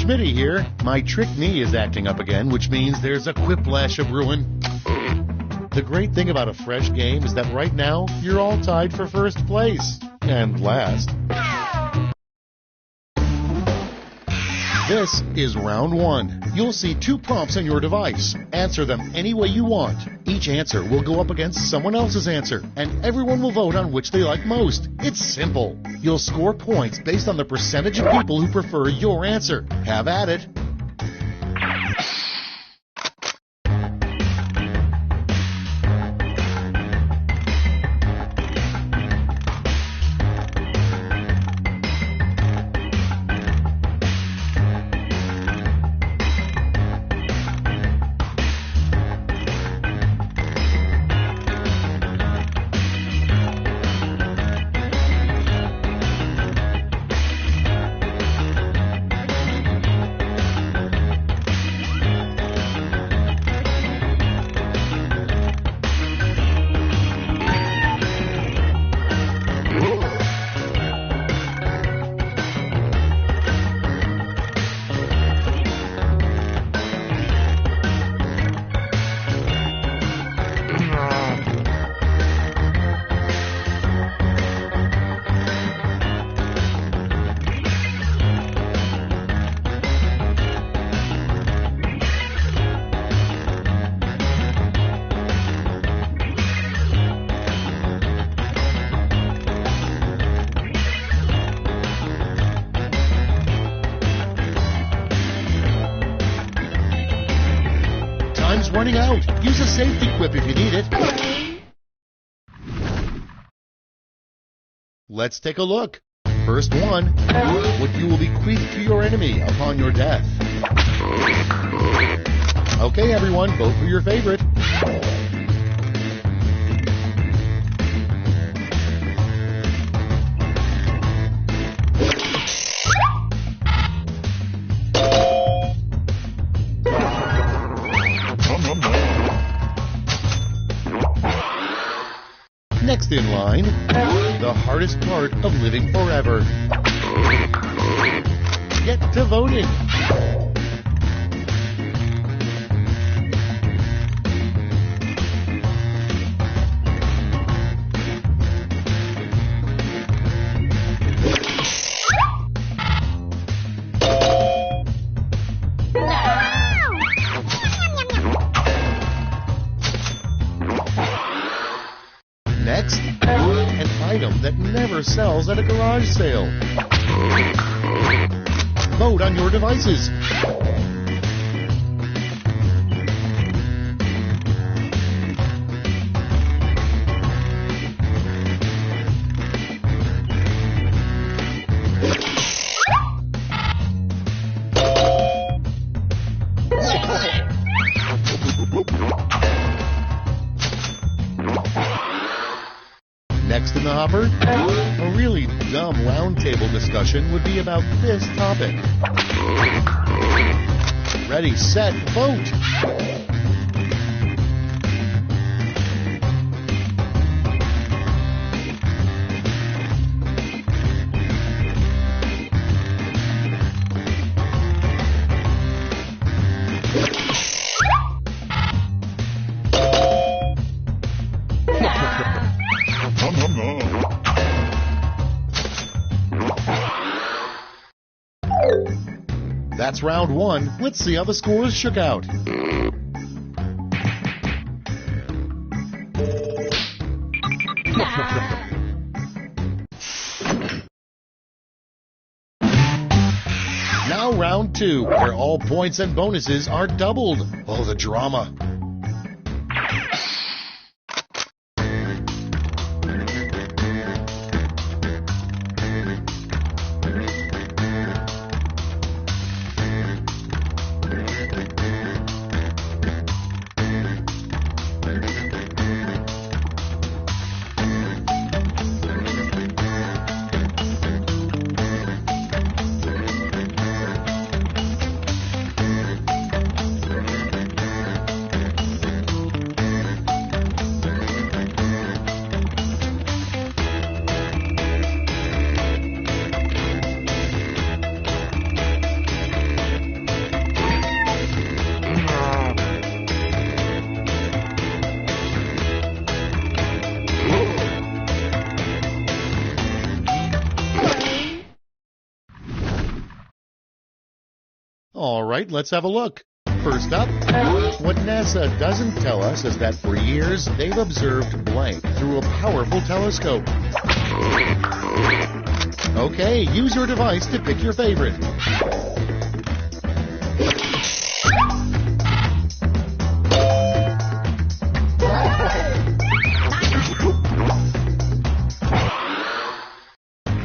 Schmitty here. My trick knee is acting up again, which means there's a quiplash of ruin. The great thing about a fresh game is that right now, you're all tied for first place. And last. This is round one. You'll see 2 prompts on your device. Answer them any way you want. Each answer will go up against someone else's answer, and everyone will vote on which they like most. It's simple. You'll score points based on the percentage of people who prefer your answer. Have at it. Time's running out. Use a safety quip if you need it. Let's take a look. First one, what you will bequeath to your enemy upon your death. Okay, everyone, vote for your favorite. Next in line, the hardest part of living forever. Get to voting. Next, an item that never sells at a garage sale. Vote on your devices. Next in the hopper, a really dumb roundtable discussion would be about this topic. Ready, set, vote! That's round one. Let's see how the scores shook out. Now round two, where all points and bonuses are doubled. Oh, the drama. All right, let's have a look. First up, what NASA doesn't tell us is that for years they've observed blank through a powerful telescope. Okay, use your device to pick your favorite.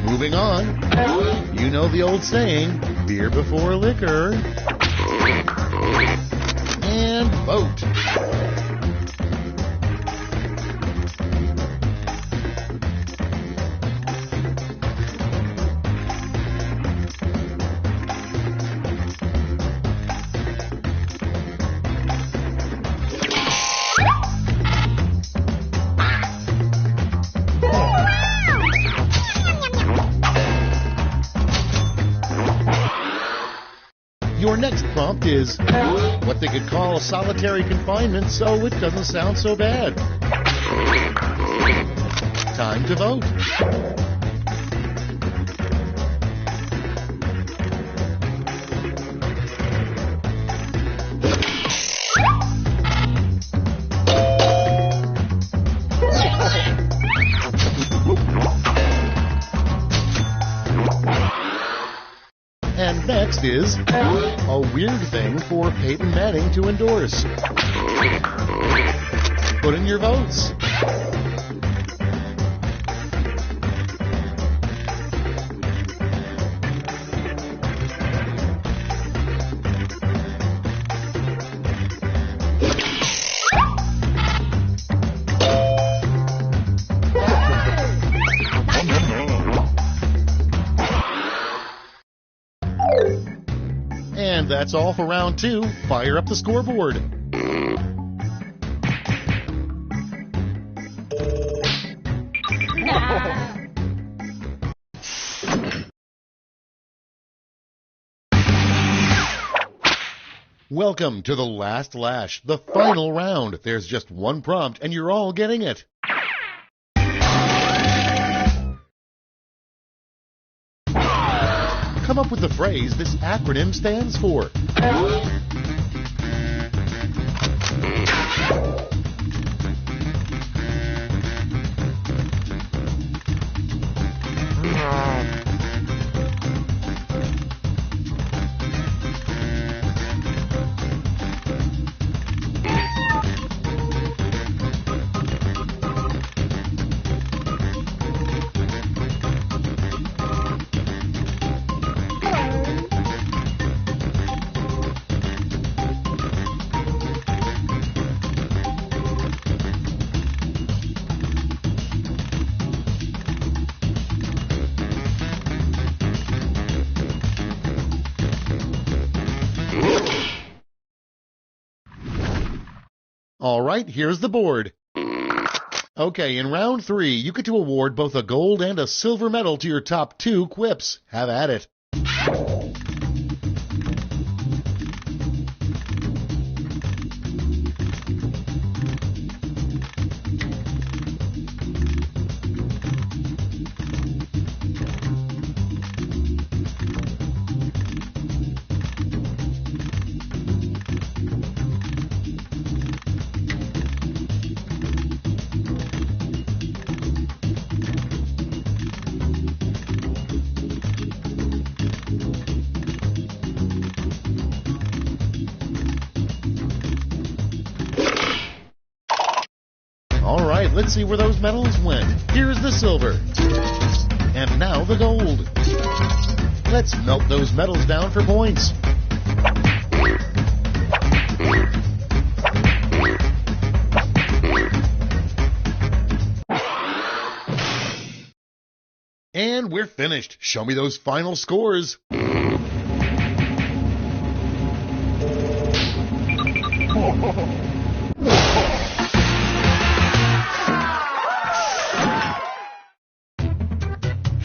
Moving on, you know the old saying, beer before liquor. And vote. Your next prompt is what they could call solitary confinement, so it doesn't sound so bad. Time to vote. And next is a weird thing for Peyton Manning to endorse. Put in your votes. And that's all for round 2. Fire up the scoreboard. Welcome to the last lash, the final round. There's just one prompt and you're all getting it. Come up with the phrase this acronym stands for. All right, here's the board. Okay, in round 3, you get to award both a gold and a silver medal to your top 2 quips. Have at it. All right, let's see where those medals went. Here's the silver. And now the gold. Let's melt those medals down for points. And we're finished. Show me those final scores.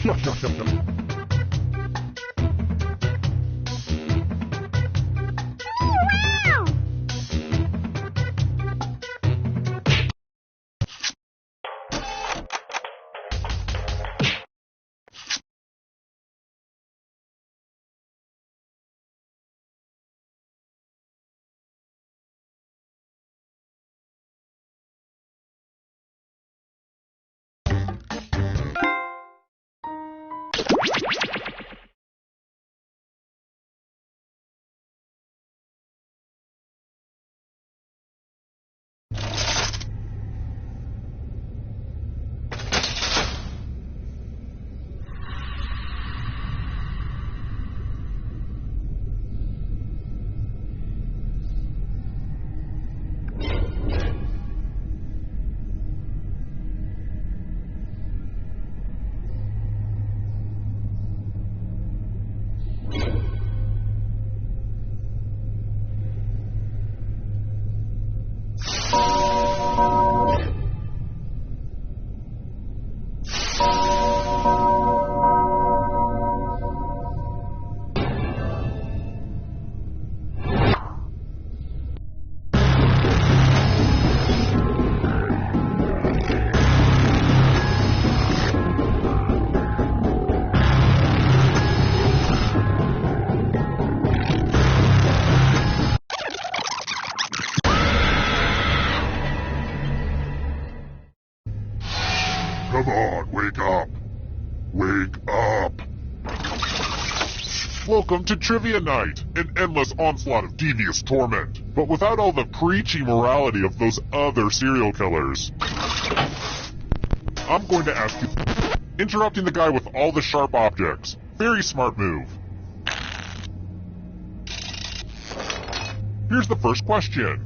No. Come on, wake up. Wake up. Welcome to Trivia Night, an endless onslaught of devious torment, but without all the preachy morality of those other serial killers. I'm going to ask you, interrupting the guy with all the sharp objects. Very smart move. Here's the first question.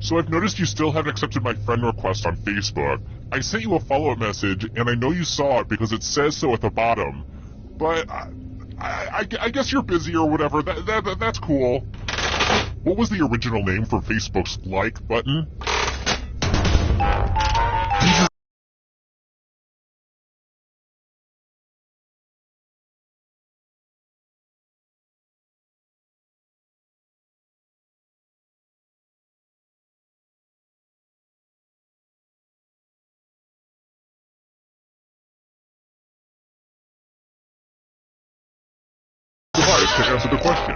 So I've noticed you still haven't accepted my friend request on Facebook. I sent you a follow-up message, and I know you saw it because it says so at the bottom. But I guess you're busy or whatever. That's cool. What was the original name for Facebook's like button? Device to answer the question.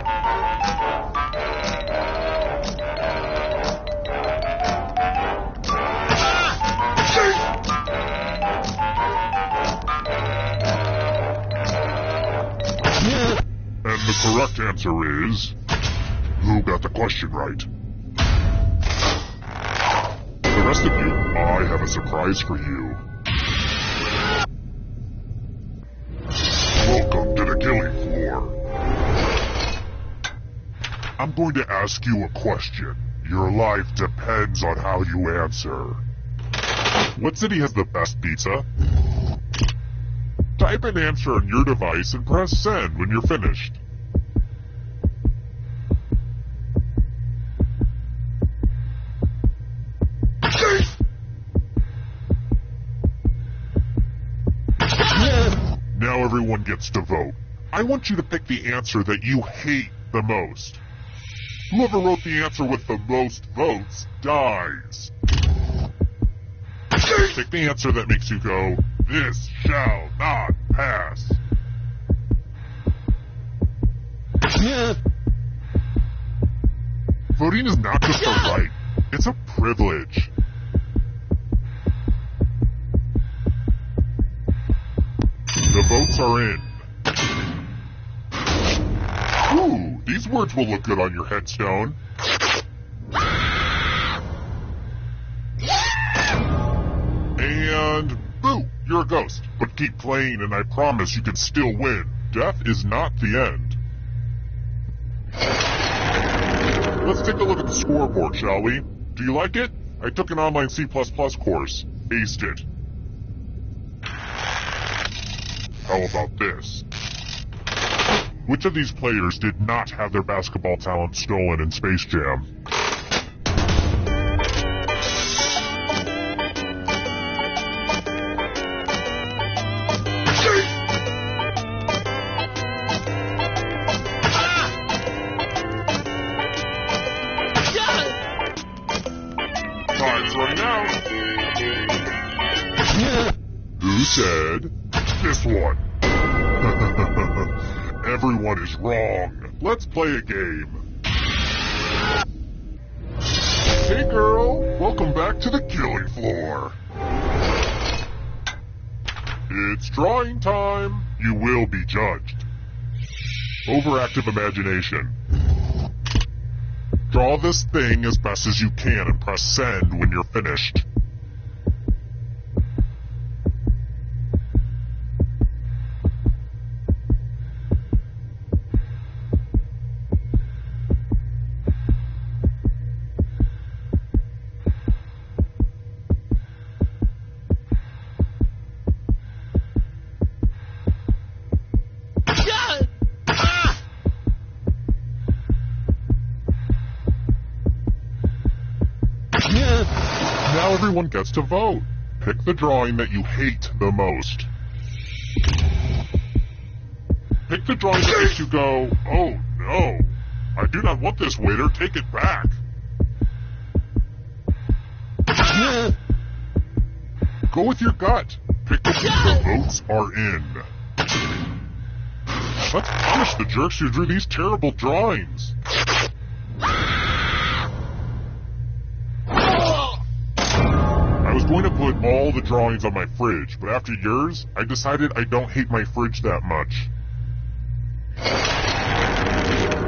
And the correct answer is... Who got the question right? The rest of you, I have a surprise for you. Welcome to the killing floor. I'm going to ask you a question. Your life depends on how you answer. What city has the best pizza? Type an answer on your device and press send when you're finished. Now everyone gets to vote. I want you to pick the answer that you hate the most. Whoever wrote the answer with the most votes dies. Pick the answer that makes you go, this shall not pass. Voting is not just a right, it's a privilege. The votes are in. Ooh, these words will look good on your headstone. And boo, you're a ghost. But keep playing and I promise you can still win. Death is not the end. Let's take a look at the scoreboard, shall we? Do you like it? I took an online C++ course. Aced it. How about this? Which of these players did not have their basketball talent stolen in Space Jam? Time's running out. Who said this one? Everyone is wrong. Let's play a game. Hey girl, welcome back to the killing floor. It's drawing time. You will be judged. Overactive imagination. Draw this thing as best as you can and press send when you're finished. Now everyone gets to vote. Pick the drawing that you hate the most. Pick the drawing that makes you go, oh no, I do not want this, waiter, take it back. Go with your gut. Pick the votes are in. Let's punish the jerks who drew these terrible drawings. I was was going to put all the drawings on my fridge, but after yours, I decided I don't hate my fridge that much.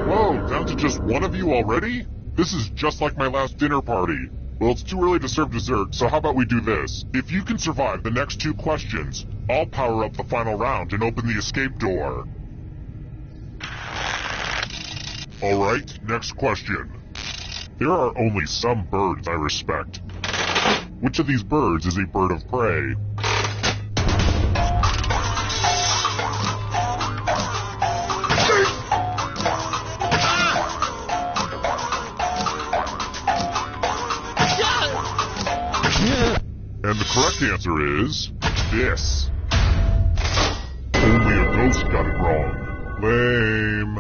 Whoa, down to just one of you already? This is just like my last dinner party. Well, it's too early to serve dessert, so how about we do this? If you can survive the next 2 questions, I'll power up the final round and open the escape door. Alright, next question. There are only some birds I respect. Which of these birds is a bird of prey? And the correct answer is this. Only a ghost got it wrong. Lame.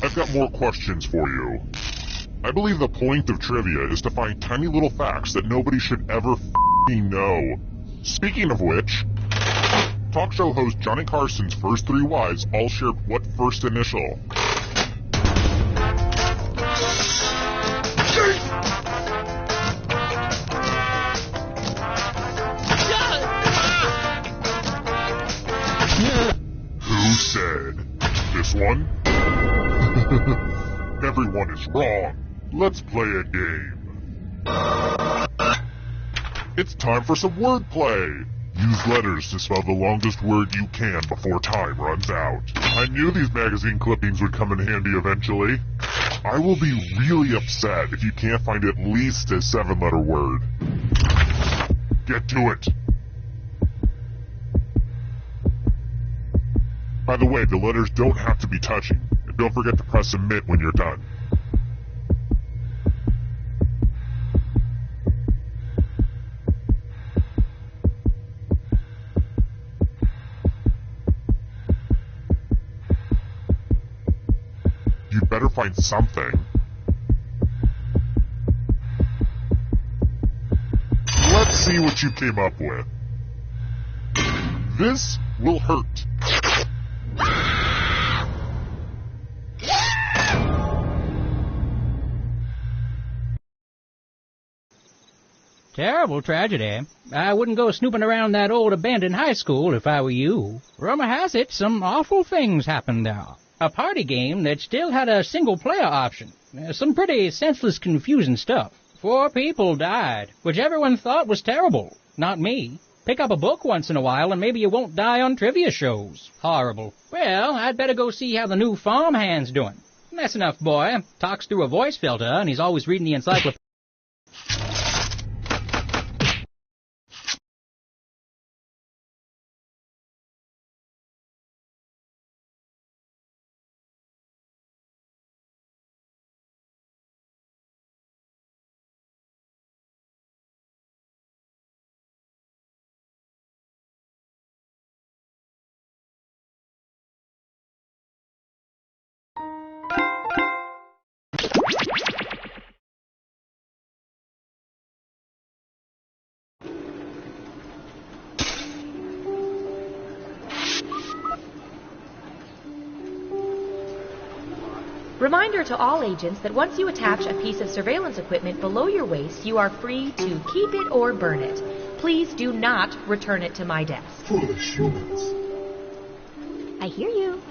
I've got more questions for you. I believe the point of trivia is to find tiny little facts that nobody should ever f***ing know. Speaking of which, talk show host Johnny Carson's first 3 wives all shared what first initial? Who said? This one? Everyone is wrong. Let's play a game. It's time for some wordplay. Use letters to spell the longest word you can before time runs out. I knew these magazine clippings would come in handy eventually. I will be really upset if you can't find at least a 7-letter word. Get to it. By the way, the letters don't have to be touching. And don't forget to press submit when you're done. You better find something. Let's see what you came up with. This will hurt. Terrible tragedy. I wouldn't go snooping around that old abandoned high school if I were you. Rumor has it some awful things happened there. A party game that still had a single-player option. Some pretty senseless, confusing stuff. 4 people died, which everyone thought was terrible. Not me. Pick up a book once in a while and maybe you won't die on trivia shows. Horrible. Well, I'd better go see how the new farmhand's doing. That's enough, boy. Talks through a voice filter and he's always reading the encyclopedia. Reminder to all agents that once you attach a piece of surveillance equipment below your waist, you are free to keep it or burn it. Please do not return it to my desk. Foolish humans. I hear you.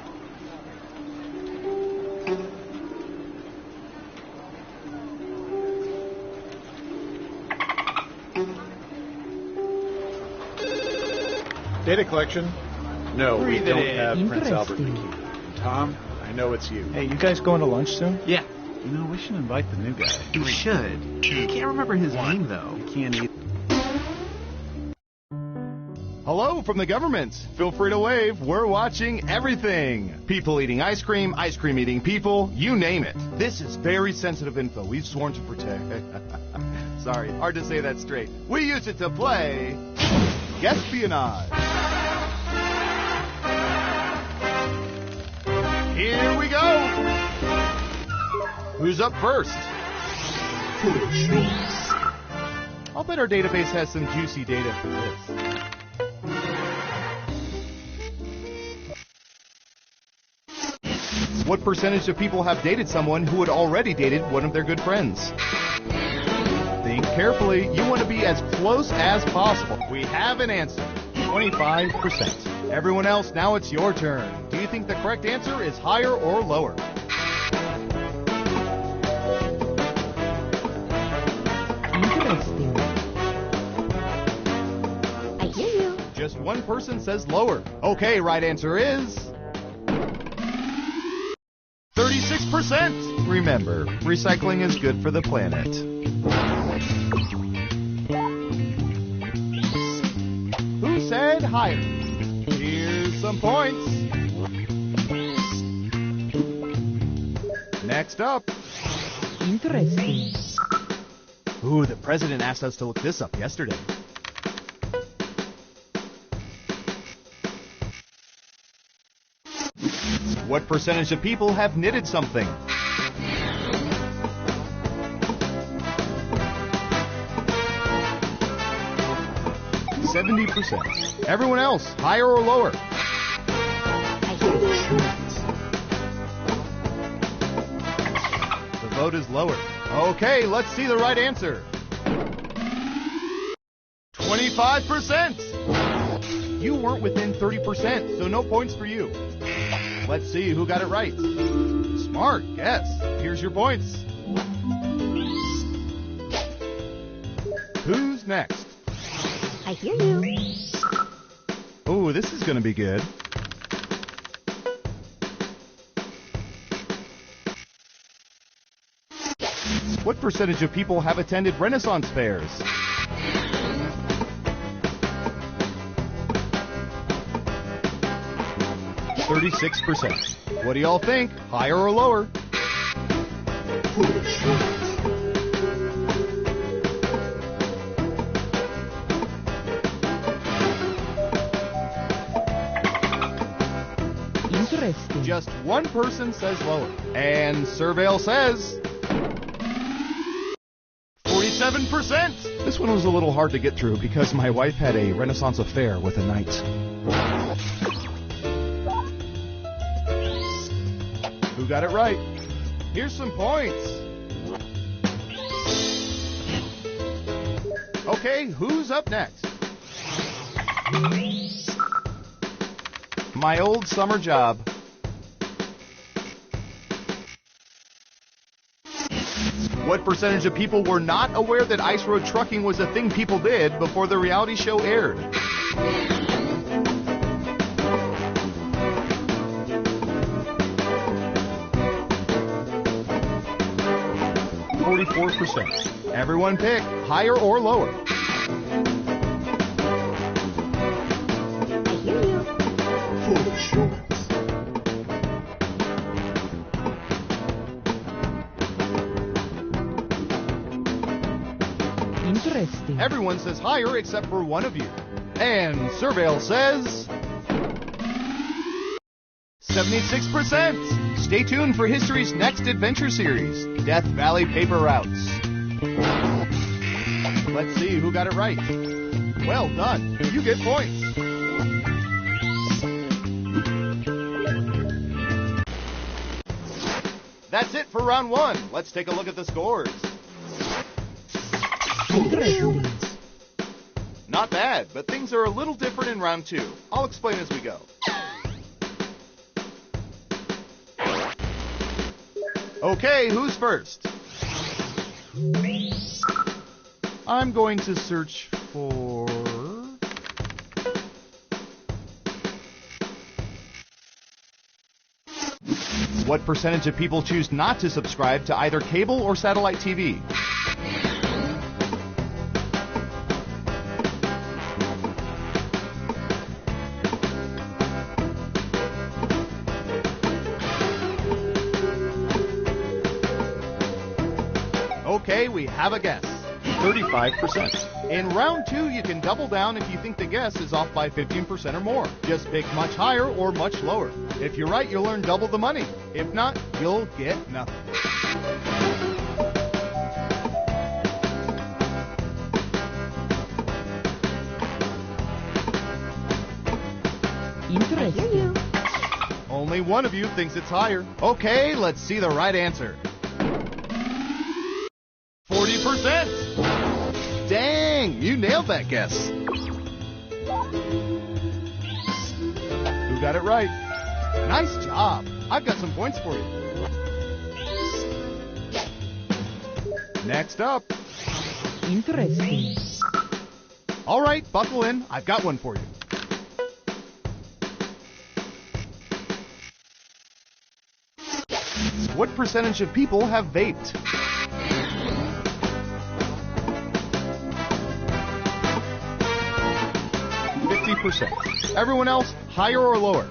Data collection? No, we don't have Prince Albert Interesting. McKee. Tom, I know it's you. Hey, you guys going to lunch soon? Yeah. You know, we should invite the new guy. You should. I can't remember his name, though. You can't eat. Hello from the government. Feel free to wave. We're watching everything. People eating ice cream eating people, you name it. This is very sensitive info. We've sworn to protect. Sorry, hard to say that straight. We use it to play espionage. Here we go. Who's up first? I'll bet our database has some juicy data for this. What percentage of people have dated someone who had already dated one of their good friends? Think. carefully. You want to be as close as possible. We have an answer. 25%. Everyone else, now it's your turn. Do you think the correct answer is higher or lower? Interesting. I hear you. Just one person says lower. Okay, right answer is 36%. Remember, recycling is good for the planet. Who said higher? Here's some points. Next up. Interesting. Ooh, the president asked us to look this up yesterday. What percentage of people have knitted something? %. Everyone else, higher or lower? The vote is lower. Okay, let's see the right answer. 25%. You weren't within 30%, so no points for you. Let's see who got it right. Smart guess. Here's your points. Who's next? I hear you. Oh, this is going to be good. What percentage of people have attended Renaissance fairs? %. What do y'all think? Higher or lower? Interesting. Just one person says lower. And Surveil says 47%. This one was a little hard to get through because my wife had a Renaissance affair with a knight. Who got it right? Here's some points. Okay, who's up next? My old summer job. What percentage of people were not aware that ice road trucking was a thing people did before the reality show aired? 44%. Everyone pick higher or lower. I hear you. Interesting. Everyone says higher except for one of you. And Surveil says 76%. Stay tuned for history's next adventure series, Death Valley Paper Routes. Let's see who got it right. Well done. You get points. That's it for round one. Let's take a look at the scores. Not bad, but things are a little different in round two. I'll explain as we go. Okay, who's first? I'm going to search for... What percentage of people choose not to subscribe to either cable or satellite TV? Okay, we have a guess. 35%. In round two, you can double down if you think the guess is off by 15% or more. Just pick much higher or much lower. If you're right, you'll earn double the money. If not, you'll get nothing. Interesting. I hear you. Only one of you thinks it's higher. Okay, let's see the right answer. 40%. Dang, you nailed that guess. Who got it right? Nice job. I've got some points for you. Next up. Interesting. All right, buckle in. I've got one for you. What percentage of people have vaped? %. Everyone else, higher or lower?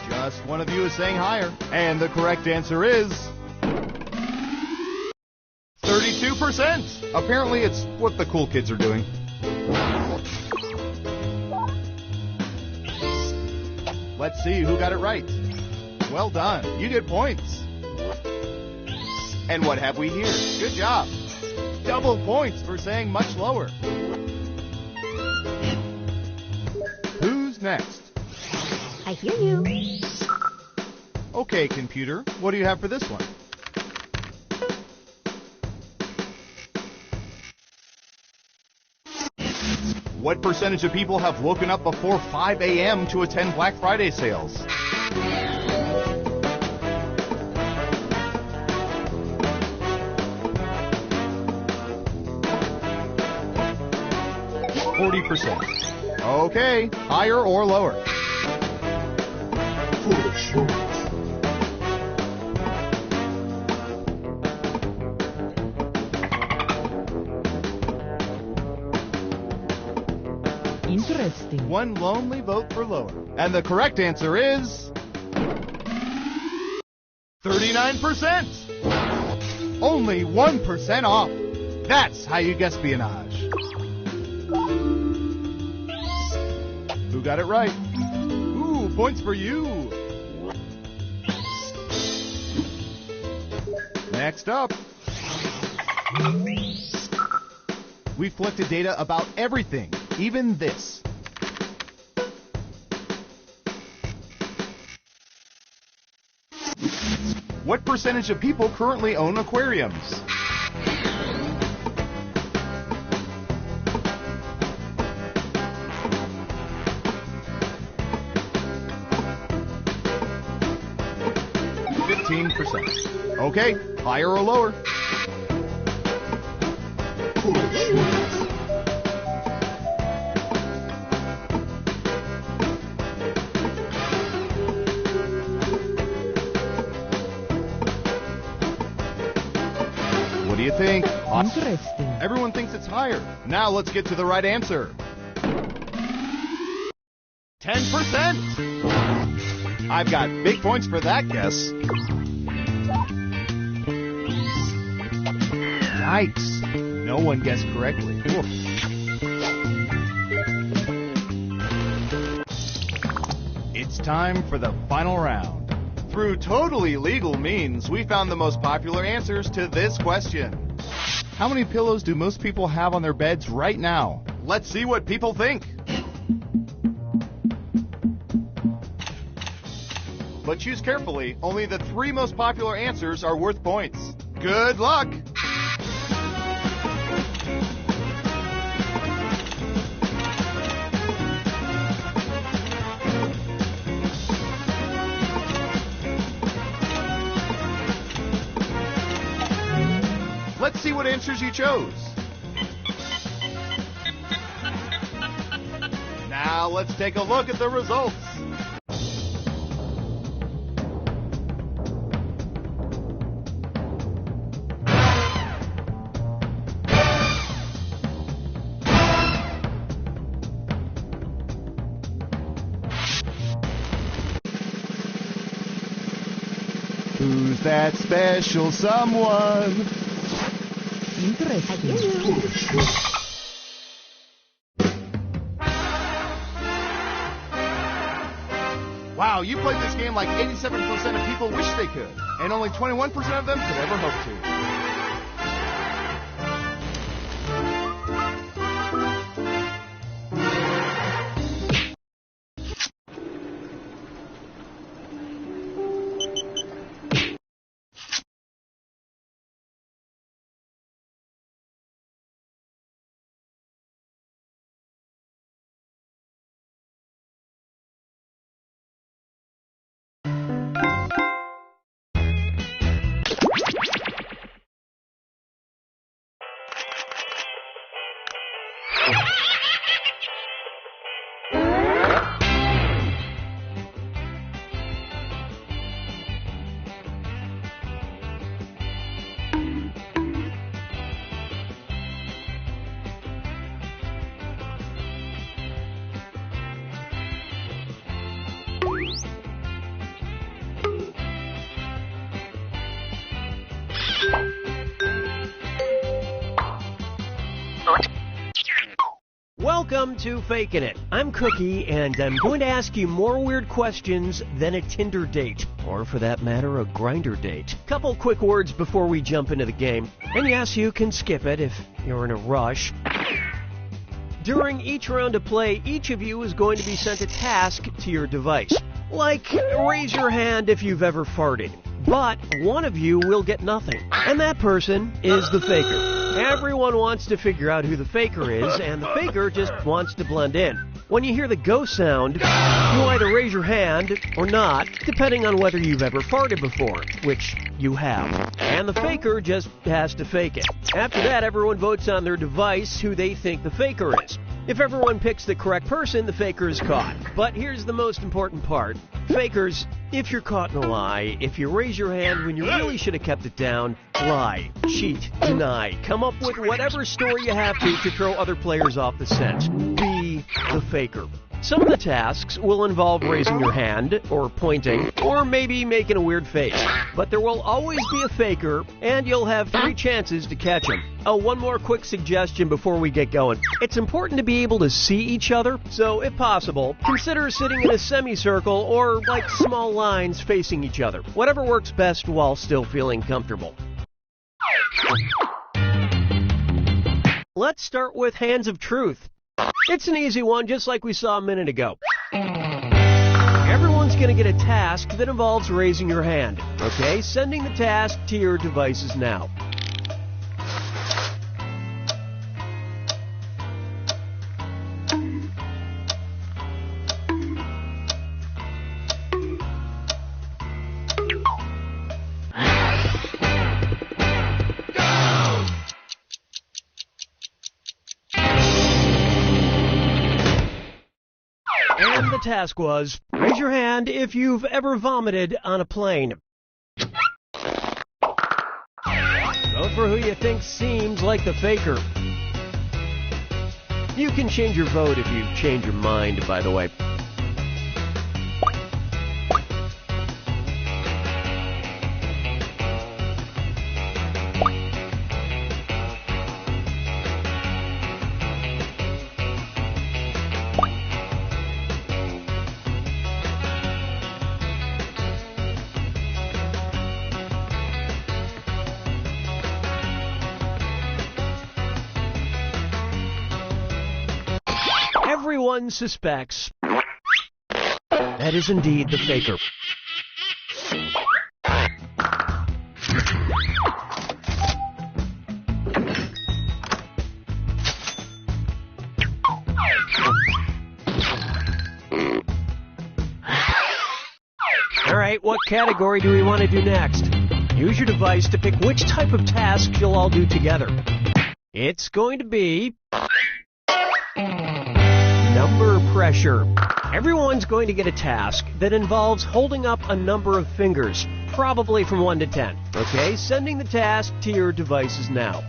Just one of you is saying higher. And the correct answer is 32%. Apparently it's what the cool kids are doing. Let's see who got it right. Well done. You get points. And what have we here? Good job. Double points for saying much lower. Who's next? I hear you. Okay, computer. What do you have for this one? What percentage of people have woken up before 5 a.m. to attend Black Friday sales? 40%. Okay, higher or lower? Interesting. One lonely vote for lower. And the correct answer is 39%. Only 1% off. That's how you guess espionage. Who got it right? Ooh, points for you. Next up. We've collected data about everything, even this. What percentage of people currently own aquariums? %. Okay, higher or lower? What do you think? Interesting. Everyone thinks it's higher. Now let's get to the right answer. 10%. I've got big points for that guess. Yikes. No one guessed correctly. Oof. It's time for the final round. Through totally legal means, we found the most popular answers to this question. How many pillows do most people have on their beds right now? Let's see what people think. But choose carefully. Only the 3 most popular answers are worth points. Good luck! Let's see what answers you chose. Now let's take a look at the results. Who's that special someone? Interesting. Wow, you played this game like 87% of people wish they could, and only 21% of them could ever hope to. Welcome to Faking It. I'm Cookie, and I'm going to ask you more weird questions than a Tinder date, or for that matter, a Grindr date. Couple quick words before we jump into the game, and yes, you can skip it if you're in a rush. During each round of play, each of you is going to be sent a task to your device. Like, raise your hand if you've ever farted. But one of you will get nothing, and that person is the faker. Everyone wants to figure out who the faker is, and the faker just wants to blend in. When you hear the go sound, you either raise your hand or not, depending on whether you've ever farted before, which you have. And the faker just has to fake it. After that, everyone votes on their device who they think the faker is. If everyone picks the correct person, the faker is caught. But here's the most important part. Fakers, if you're caught in a lie, if you raise your hand when you really should have kept it down, lie, cheat, deny, come up with whatever story you have to throw other players off the scent. Be the faker. Some of the tasks will involve raising your hand, or pointing, or maybe making a weird face. But there will always be a faker, and you'll have 3 chances to catch him. Oh, one more quick suggestion before we get going. It's important to be able to see each other, so if possible, consider sitting in a semicircle or like small lines facing each other. Whatever works best while still feeling comfortable. Let's start with Hands of Truth. It's an easy one, just like we saw a minute ago. Everyone's going to get a task that involves raising your hand. Okay, sending the task to your devices now. And the task was, raise your hand if you've ever vomited on a plane. Vote for who you think seems like the faker. You can change your vote if you change your mind, by the way. Everyone suspects that is indeed the faker. All right, what category do we want to do next? Use your device to pick which type of task you'll all do together. It's going to be number pressure. Everyone's going to get a task that involves holding up a number of fingers, probably from 1 to 10. Okay, sending the task to your devices now.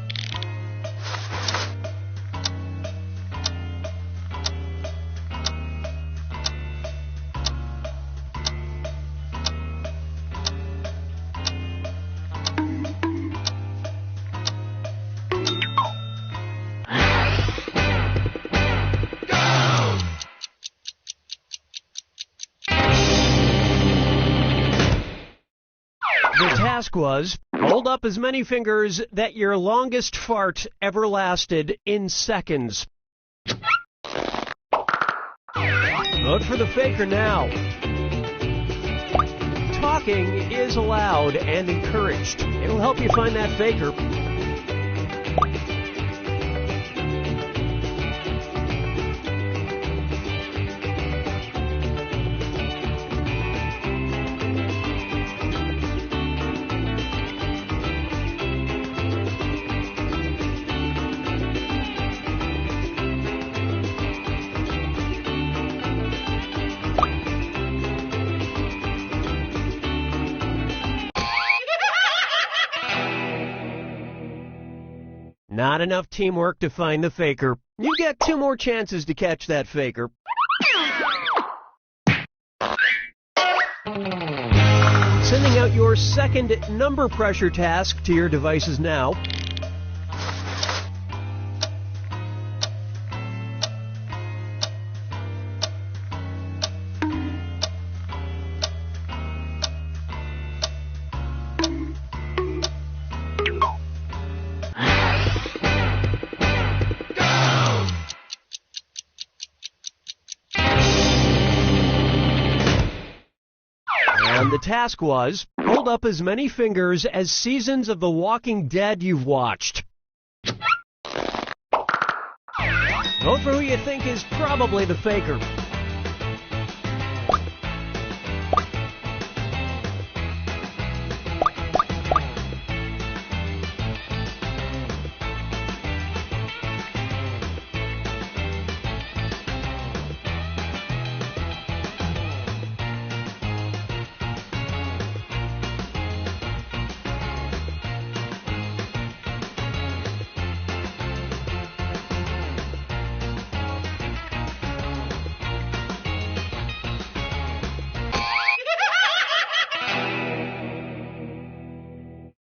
The task was, hold up as many fingers that your longest fart ever lasted in seconds. Vote for the faker now. Talking is allowed and encouraged. It'll help you find that faker. Not enough teamwork to find the faker. You get 2 more chances to catch that faker. Sending out your second number pressure task to your devices now. the task was, hold up as many fingers as seasons of The Walking Dead you've watched. Vote for who you think is probably the faker.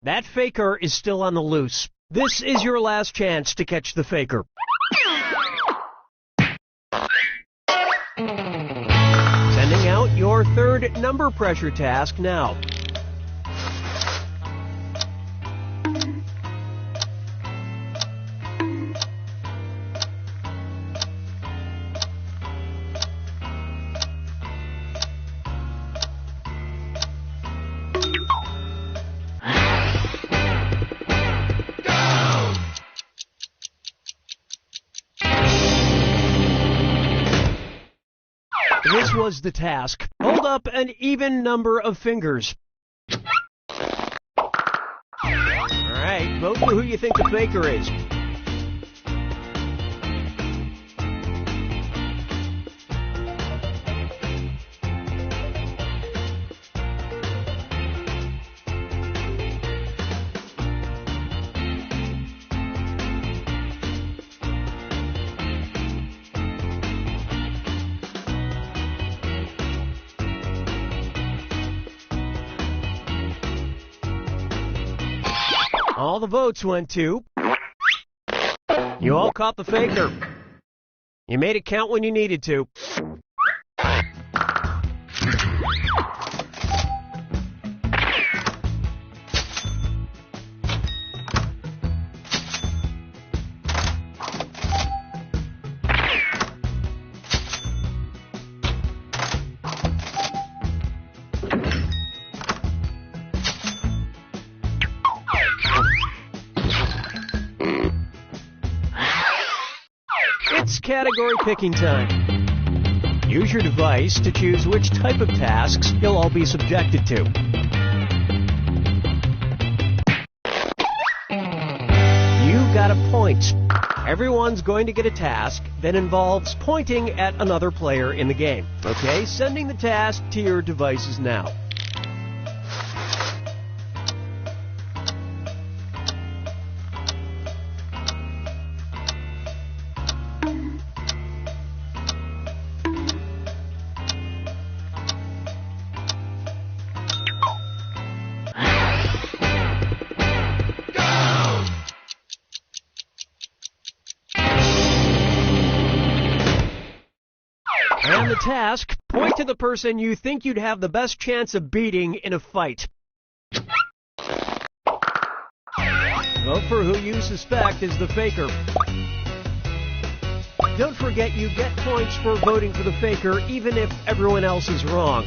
That faker is still on the loose. This is your last chance to catch the faker. Sending out your third number pressure task now. This was the task. Hold up an even number of fingers. Alright, vote for who you think the faker is. All the votes went to... You all caught the faker. You made it count when you needed to. It's category picking time. Use your device to choose which type of tasks you'll all be subjected to. You got a point. Everyone's going to get a task that involves pointing at another player in the game. Okay, sending the task to your devices now. And the task, point to the person you think you'd have the best chance of beating in a fight. Vote for who you suspect is the faker. Don't forget you get points for voting for the faker even if everyone else is wrong.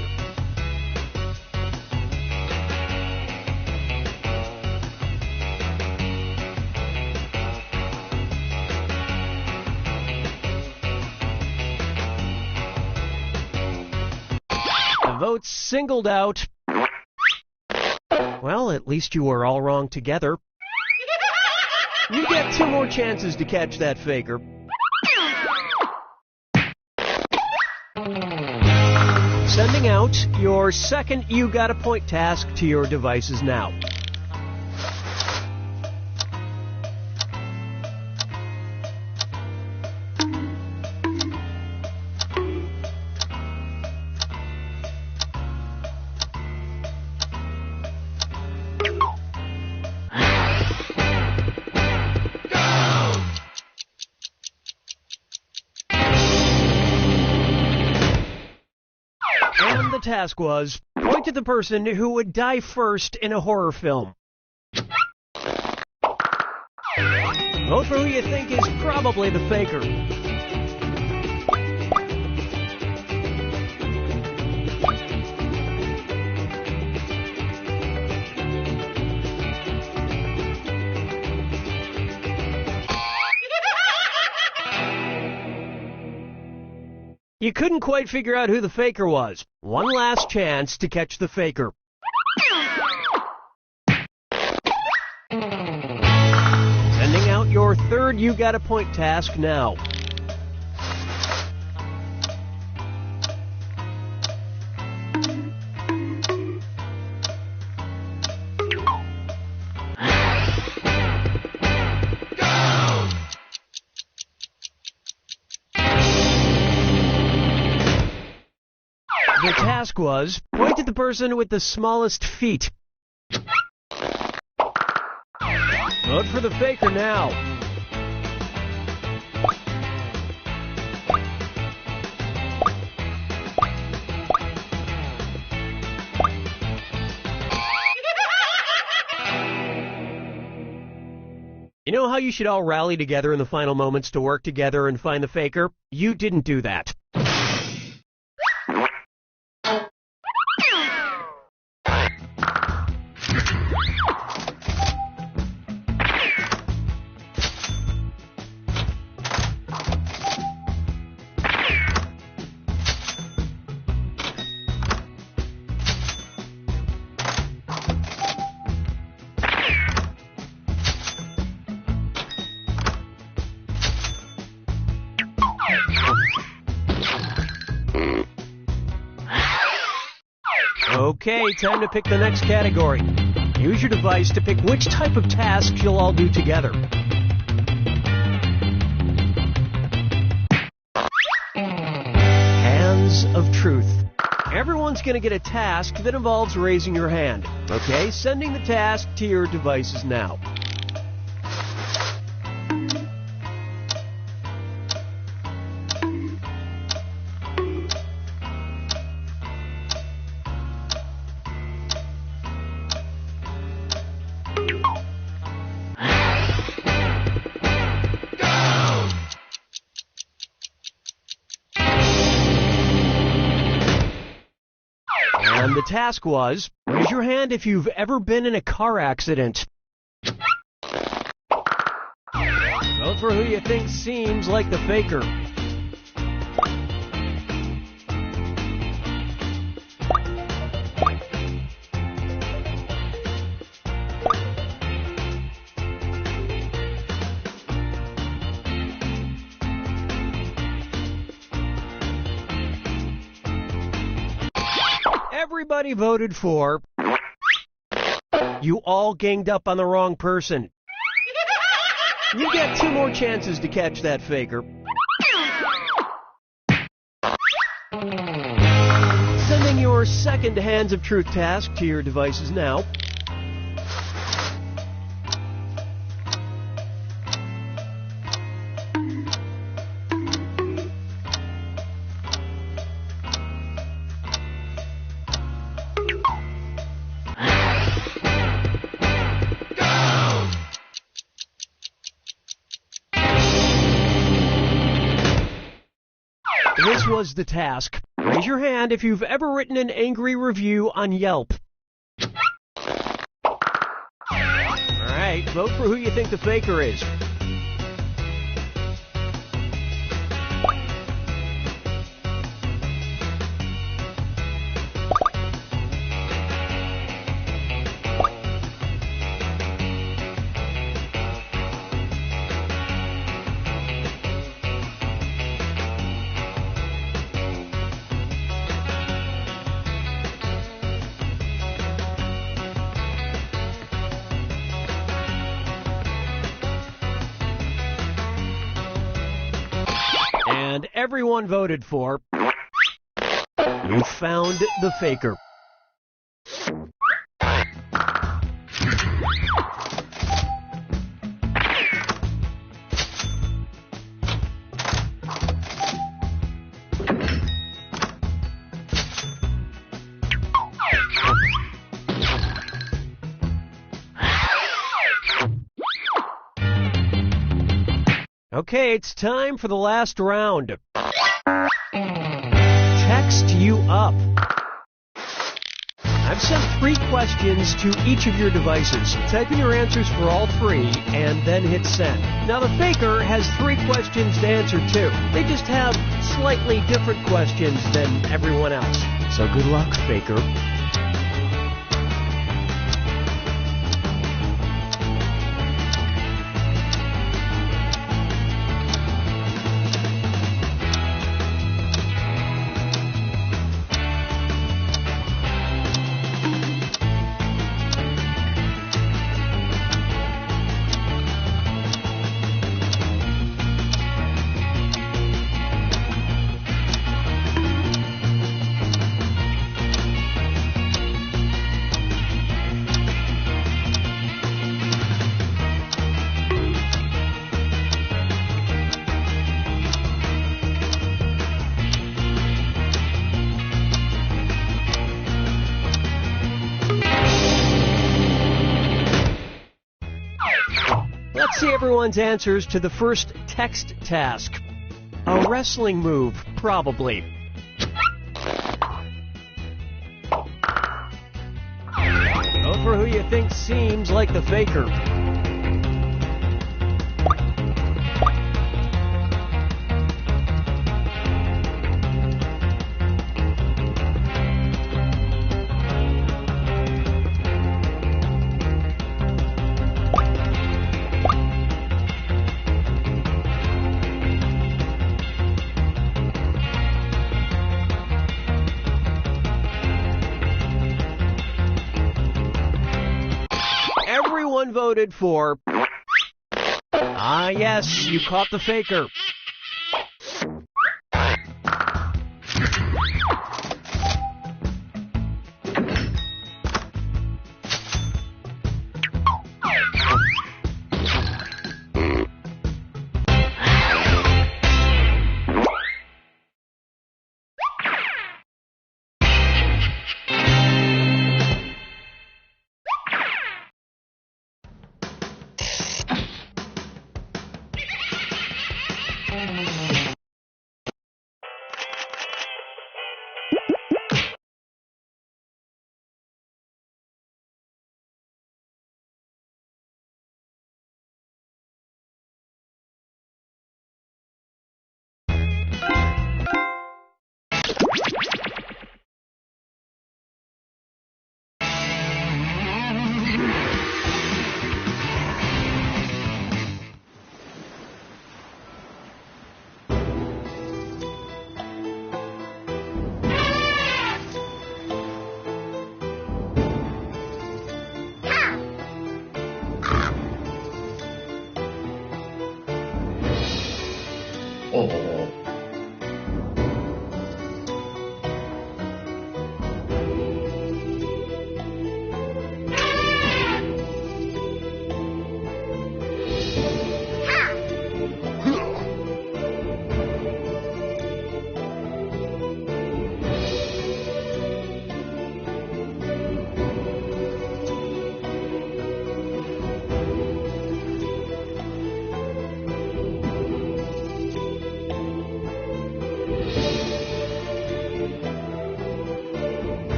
Votes singled out. Well, at least you were all wrong together. You get 2 more chances to catch that faker. Sending out your second You Got a Point task to your devices now. And the task was, point to the person who would die first in a horror film. Vote for who you think is probably the faker. You couldn't quite figure out who the faker was. One last chance to catch the faker. Sending out your third You Got a Point task now. The task was, point at the person with the smallest feet. Vote for the faker now. You know how you should all rally together in the final moments to work together and find the faker? You didn't do that. Okay, time to pick the next category. Use your device to pick which type of tasks you'll all do together. Hands of Truth. Everyone's going to get a task that involves raising your hand. Okay, sending the task to your devices now. And the task was, raise your hand if you've ever been in a car accident. Vote for who you think seems like the faker. Everybody voted for. You all ganged up on the wrong person. You get 2 more chances to catch that faker. Sending your second Hands of Truth task to your devices now. This was the task. Raise your hand if you've ever written an angry review on Yelp. Alright, vote for who you think the faker is. And everyone voted for. You found the faker. Okay, it's time for the last round. Text you up. I've sent 3 questions to each of your devices. Type in your answers for all 3 and then hit send. Now the faker has 3 questions to answer too. They just have slightly different questions than everyone else. So good luck, faker. Let's see everyone's answers to the first text task. A wrestling move, probably. Vote for who you think seems like the faker. Everyone voted for... Ah, yes, you caught the faker.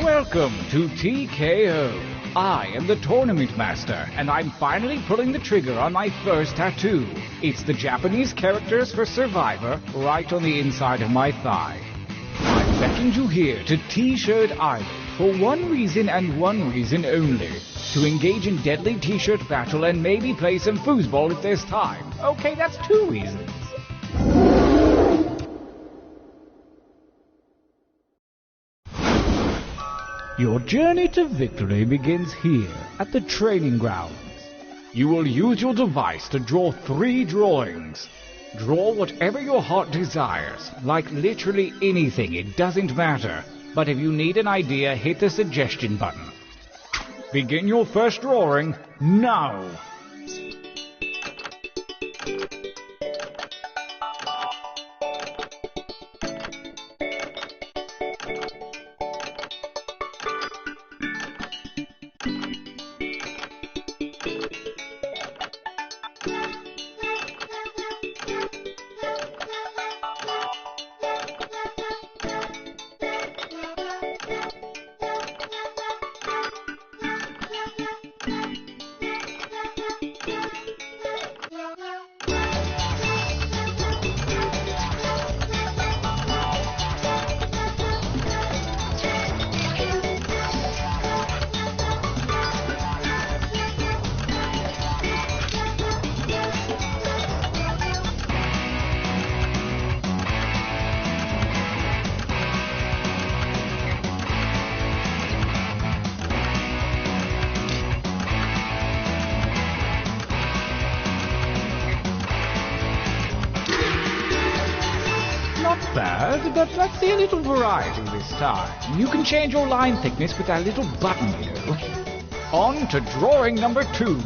Welcome to TKO. I am the Tournament Master, and I'm finally pulling the trigger on my first tattoo. It's the Japanese characters for Survivor right on the inside of my thigh. I've beckoned you here to T-Shirt Island for one reason and one reason only. To engage in deadly T-shirt battle and maybe play some foosball if there's time. Okay, that's 2 reasons. Your journey to victory begins here, at the training grounds. You will use your device to draw 3 drawings. Draw whatever your heart desires. Like literally anything, it doesn't matter. But if you need an idea, hit the suggestion button. Begin your first drawing now. Bad, but let's see a little variety this time. You can change your line thickness with that little button, you know. On to drawing number 2.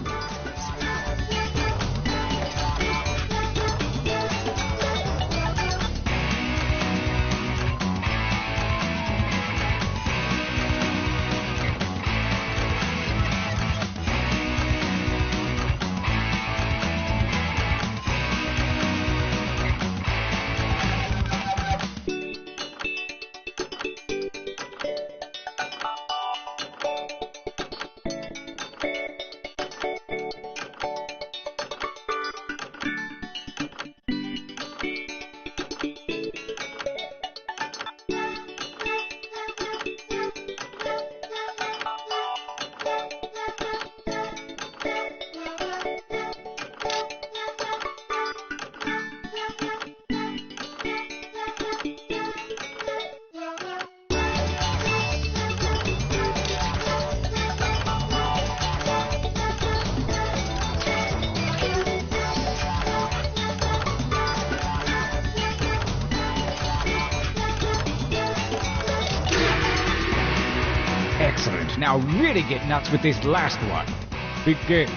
Excellent. Now really get nuts with this last one. Begin.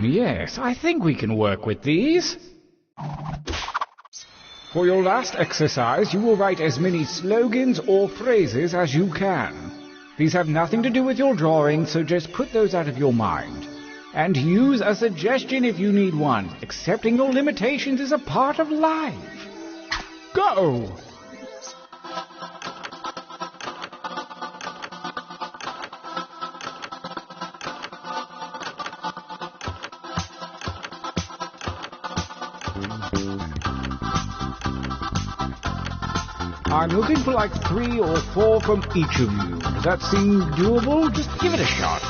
Yes, I think we can work with these. For your last exercise, you will write as many slogans or phrases as you can. These have nothing to do with your drawing, so just put those out of your mind. And use a suggestion if you need one. Accepting your limitations is a part of life. Go! I'm looking for like 3 or 4 from each of you. Does that seem doable? Just give it a shot.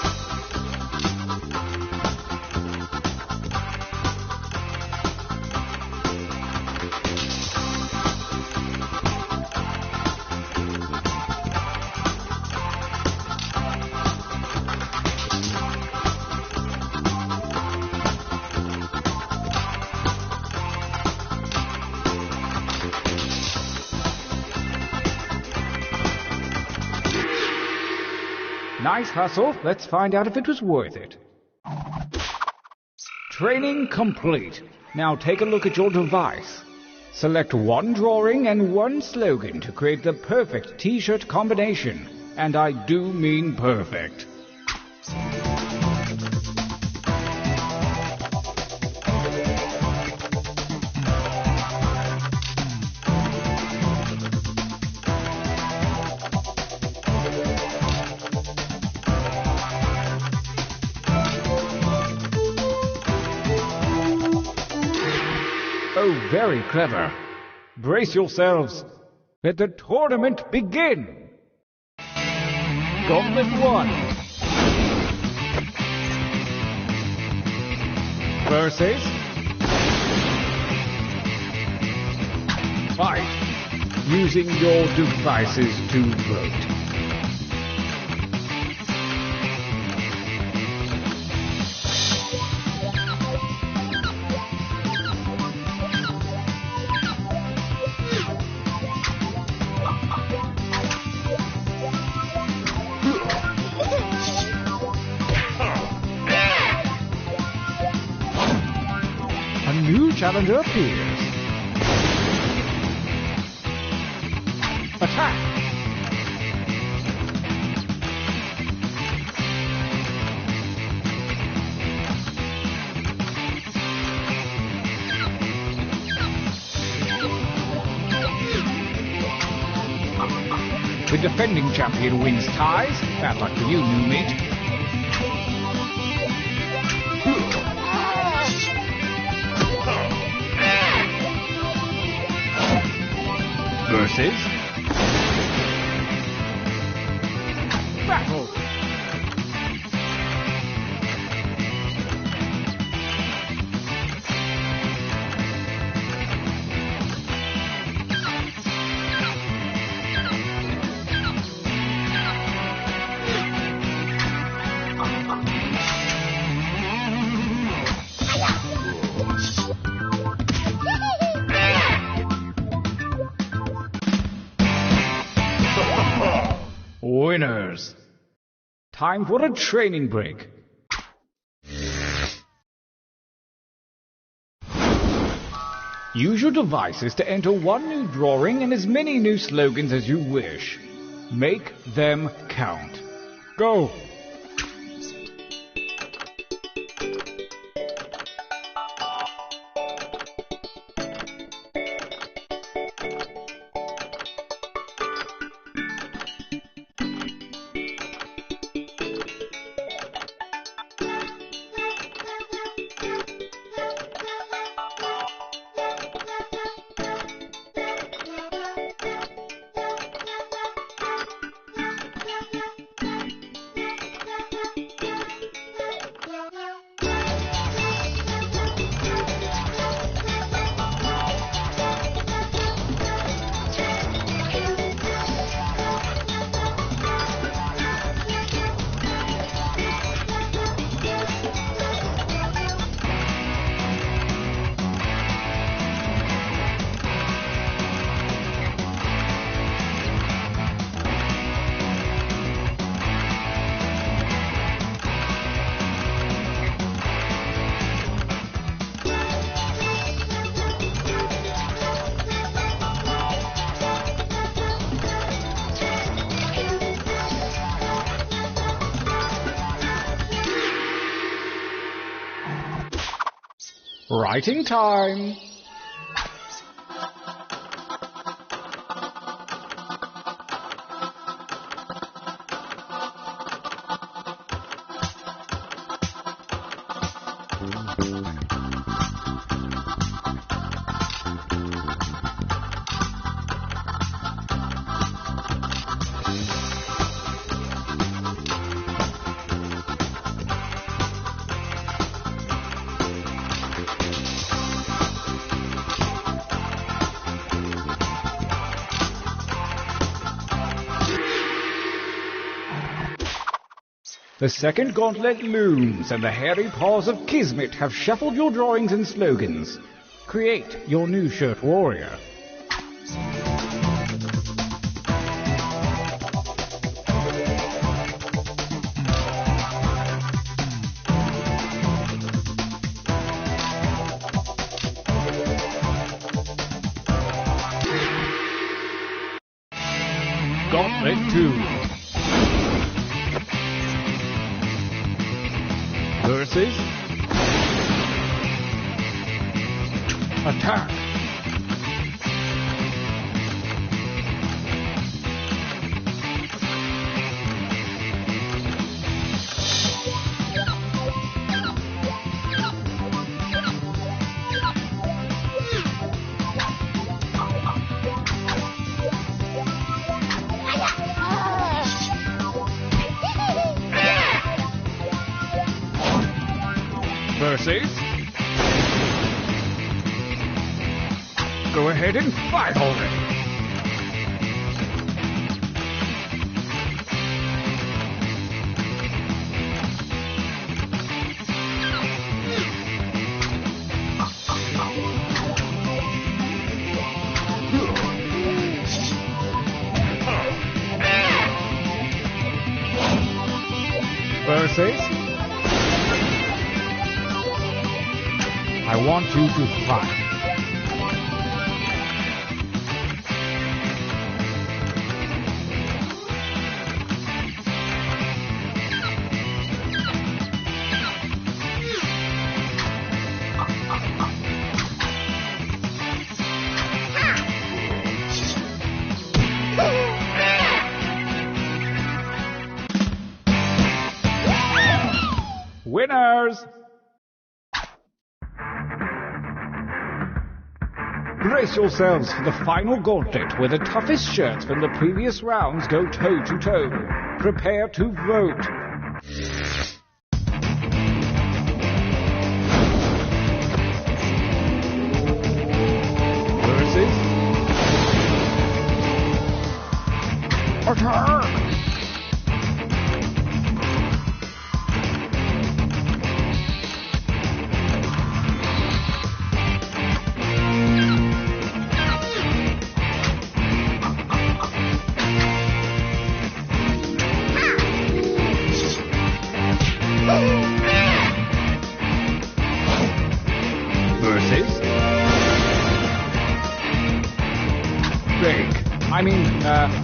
Nice hustle. Let's find out if it was worth it. Training complete. Now take a look at your device. Select one drawing and one slogan to create the perfect t-shirt combination. And I do mean perfect. Oh, very clever. Brace yourselves. Let the tournament begin. Gauntlet 1. Versus. Fight. Using your devices to vote. Challenger appears. Attack! The defending champion wins ties. Bad luck for you, new mate. Versus battle. Winners. Time for a training break. Use your devices to enter one new drawing and as many new slogans as you wish. Make them count. Go! Writing time. The second gauntlet looms, and the hairy paws of Kismet have shuffled your drawings and slogans. Create your new shirt warrior. 2. Versus attack. Versus go ahead and fight already. Versus I want you to fight. Winners! Brace yourselves for the final gauntlet where the toughest shirts from the previous rounds go toe-to-toe. Prepare to vote. Versus attack!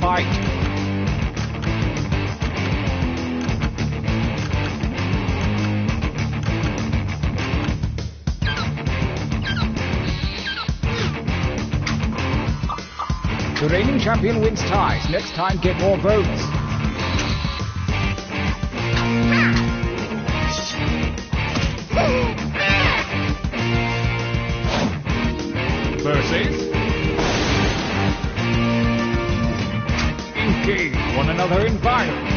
Fight. The reigning champion wins ties. Next time, get more votes. Versus engage one another in violence.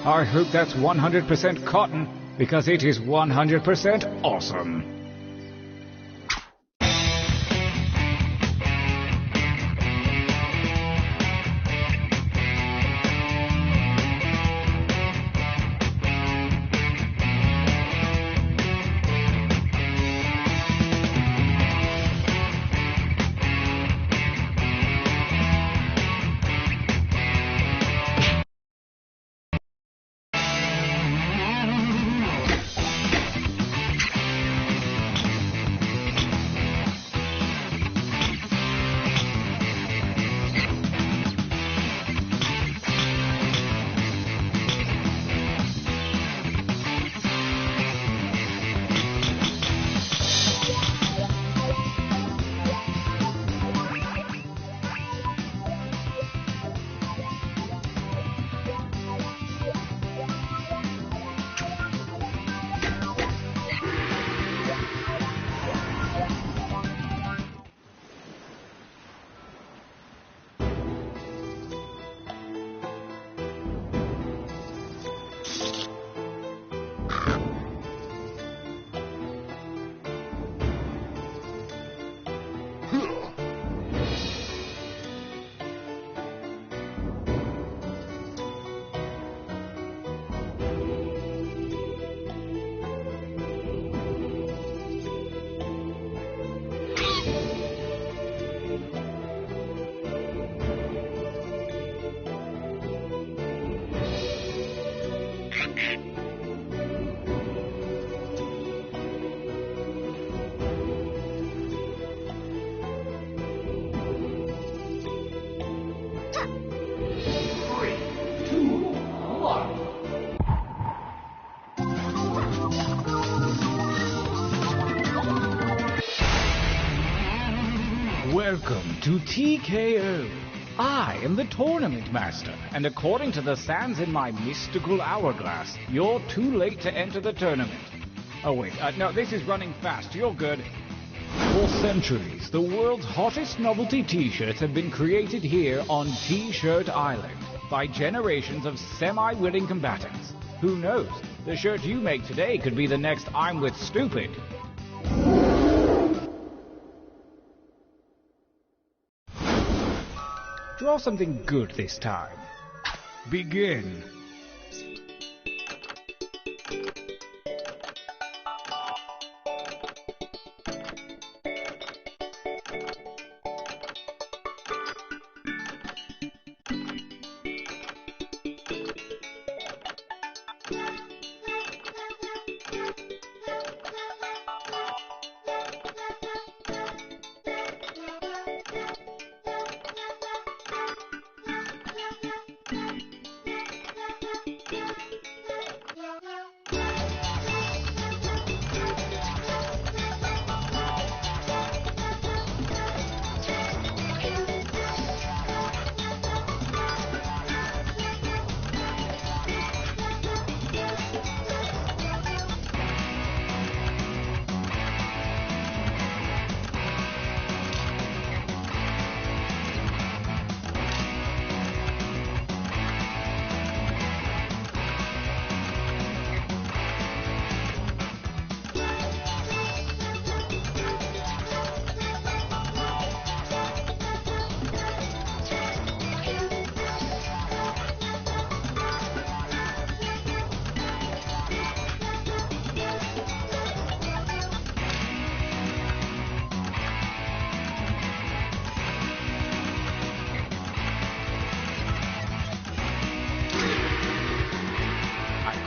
I hope that's 100% cotton, because it is 100% awesome. Welcome to TKO. I am the Tournament Master, and according to the sands in my mystical hourglass, you're too late to enter the tournament. Oh wait, no, this is running fast. You're good. For centuries, the world's hottest novelty t-shirts have been created here on T-Shirt Island by generations of semi-willing combatants. Who knows? The shirt you make today could be the next I'm with Stupid. Draw something good this time. Begin.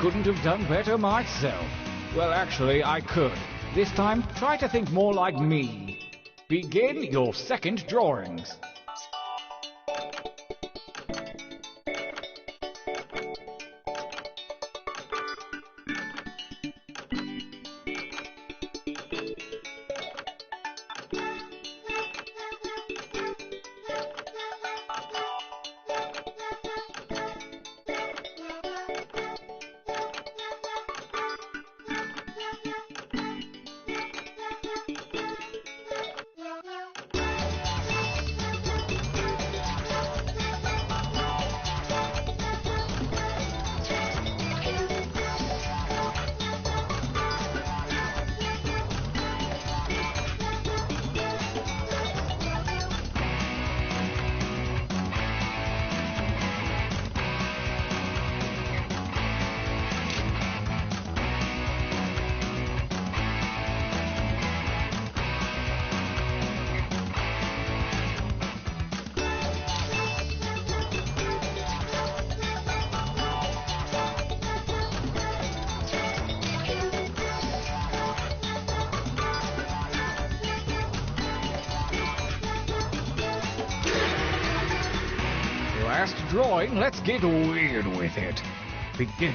Couldn't have done better myself. Well, actually, I could. This time, try to think more like me. Begin your second drawings. Last drawing, let's get weird with it. Begin.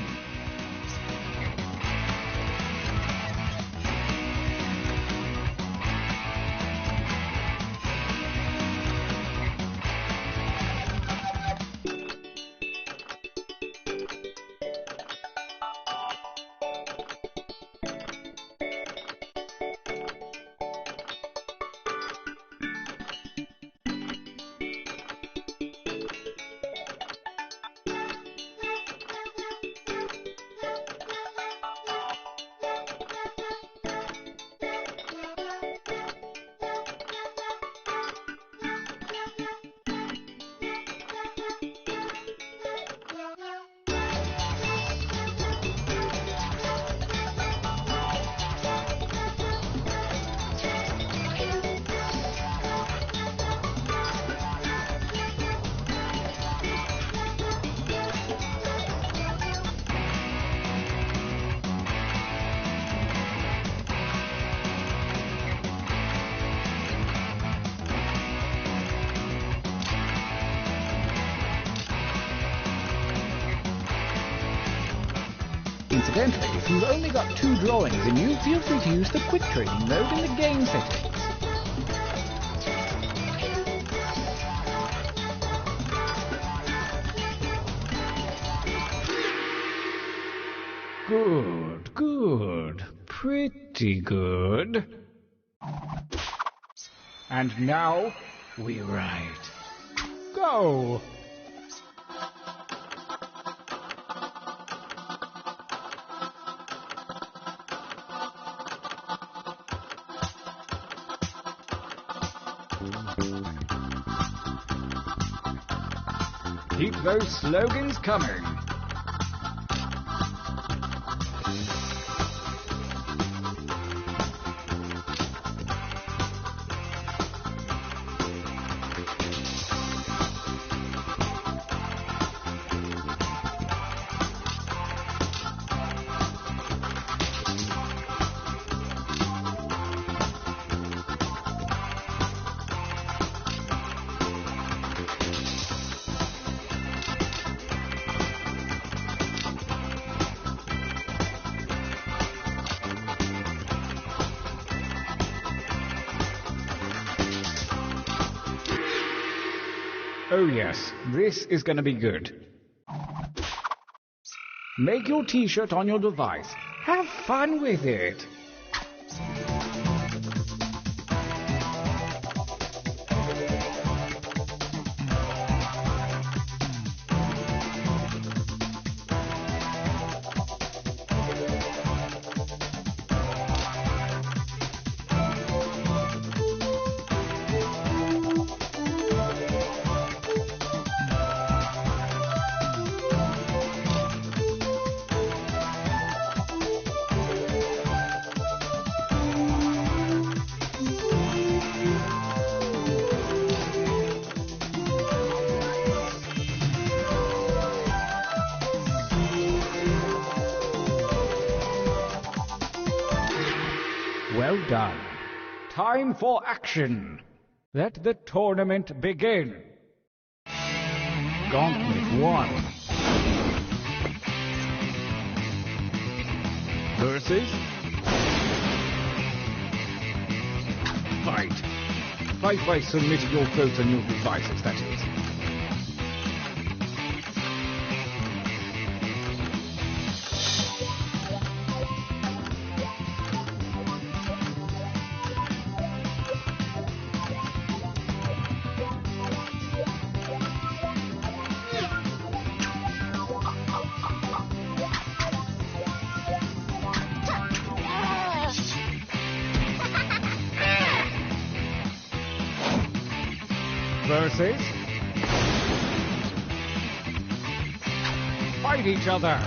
Incidentally, if you've only got 2 drawings in you, feel free to use the quick training mode in the game settings. Good, good. Pretty good. And now, we ride. Go! Keep those slogans coming. Oh yes, this is gonna be good. Make your t-shirt on your device. Have fun with it. Well done. Time for action. Let the tournament begin. Gauntlet 1. Versus... Fight. Fight by submitting your votes on your devices, that is. Versus... Fight each other!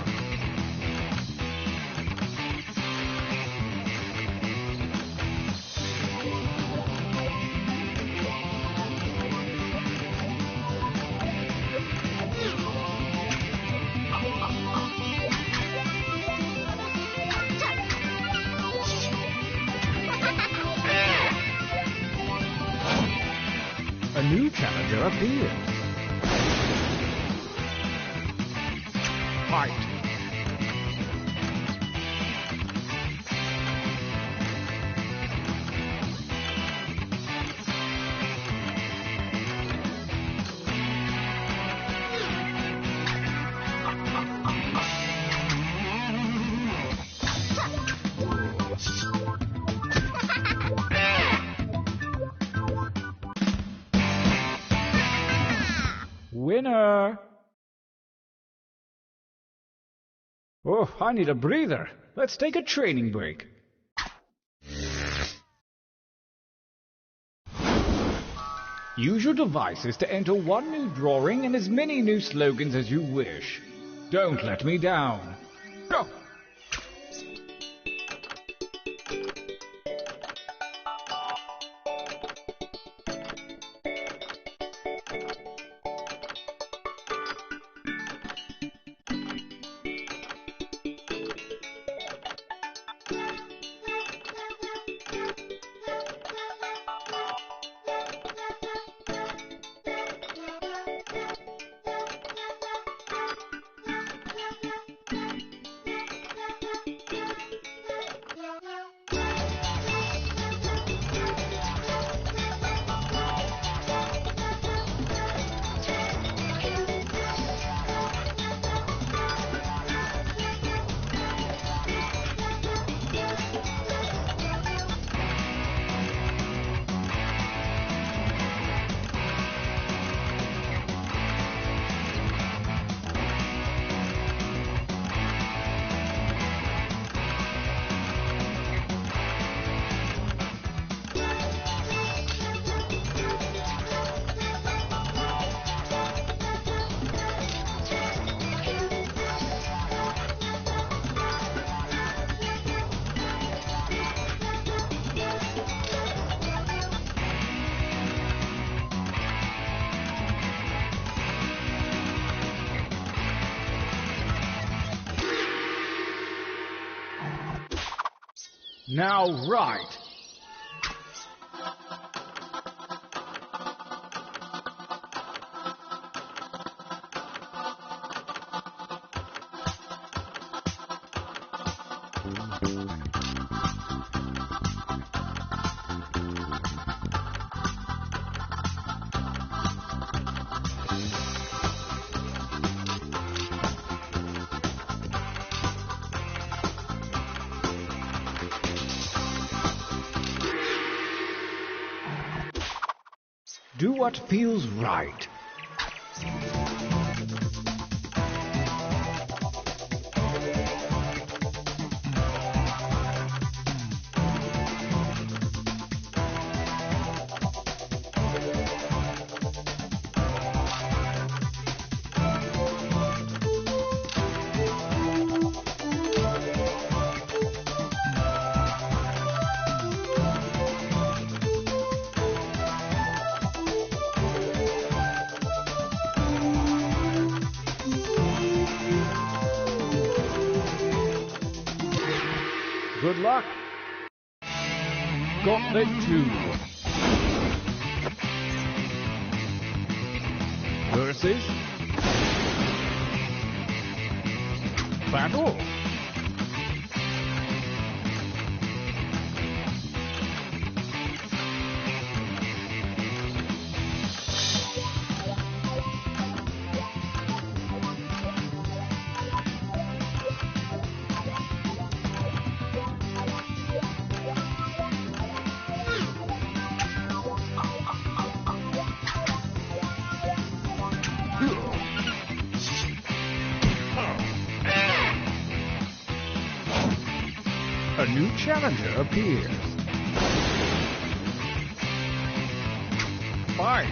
A new challenger appears. Fight. Winner! Oh, I need a breather. Let's take a training break. Use your devices to enter one new drawing and as many new slogans as you wish. Don't let me down. Go! Now, right. Do what feels right. Good luck. Gauntlet 2. Versus Battle. A new challenger appears. Fight!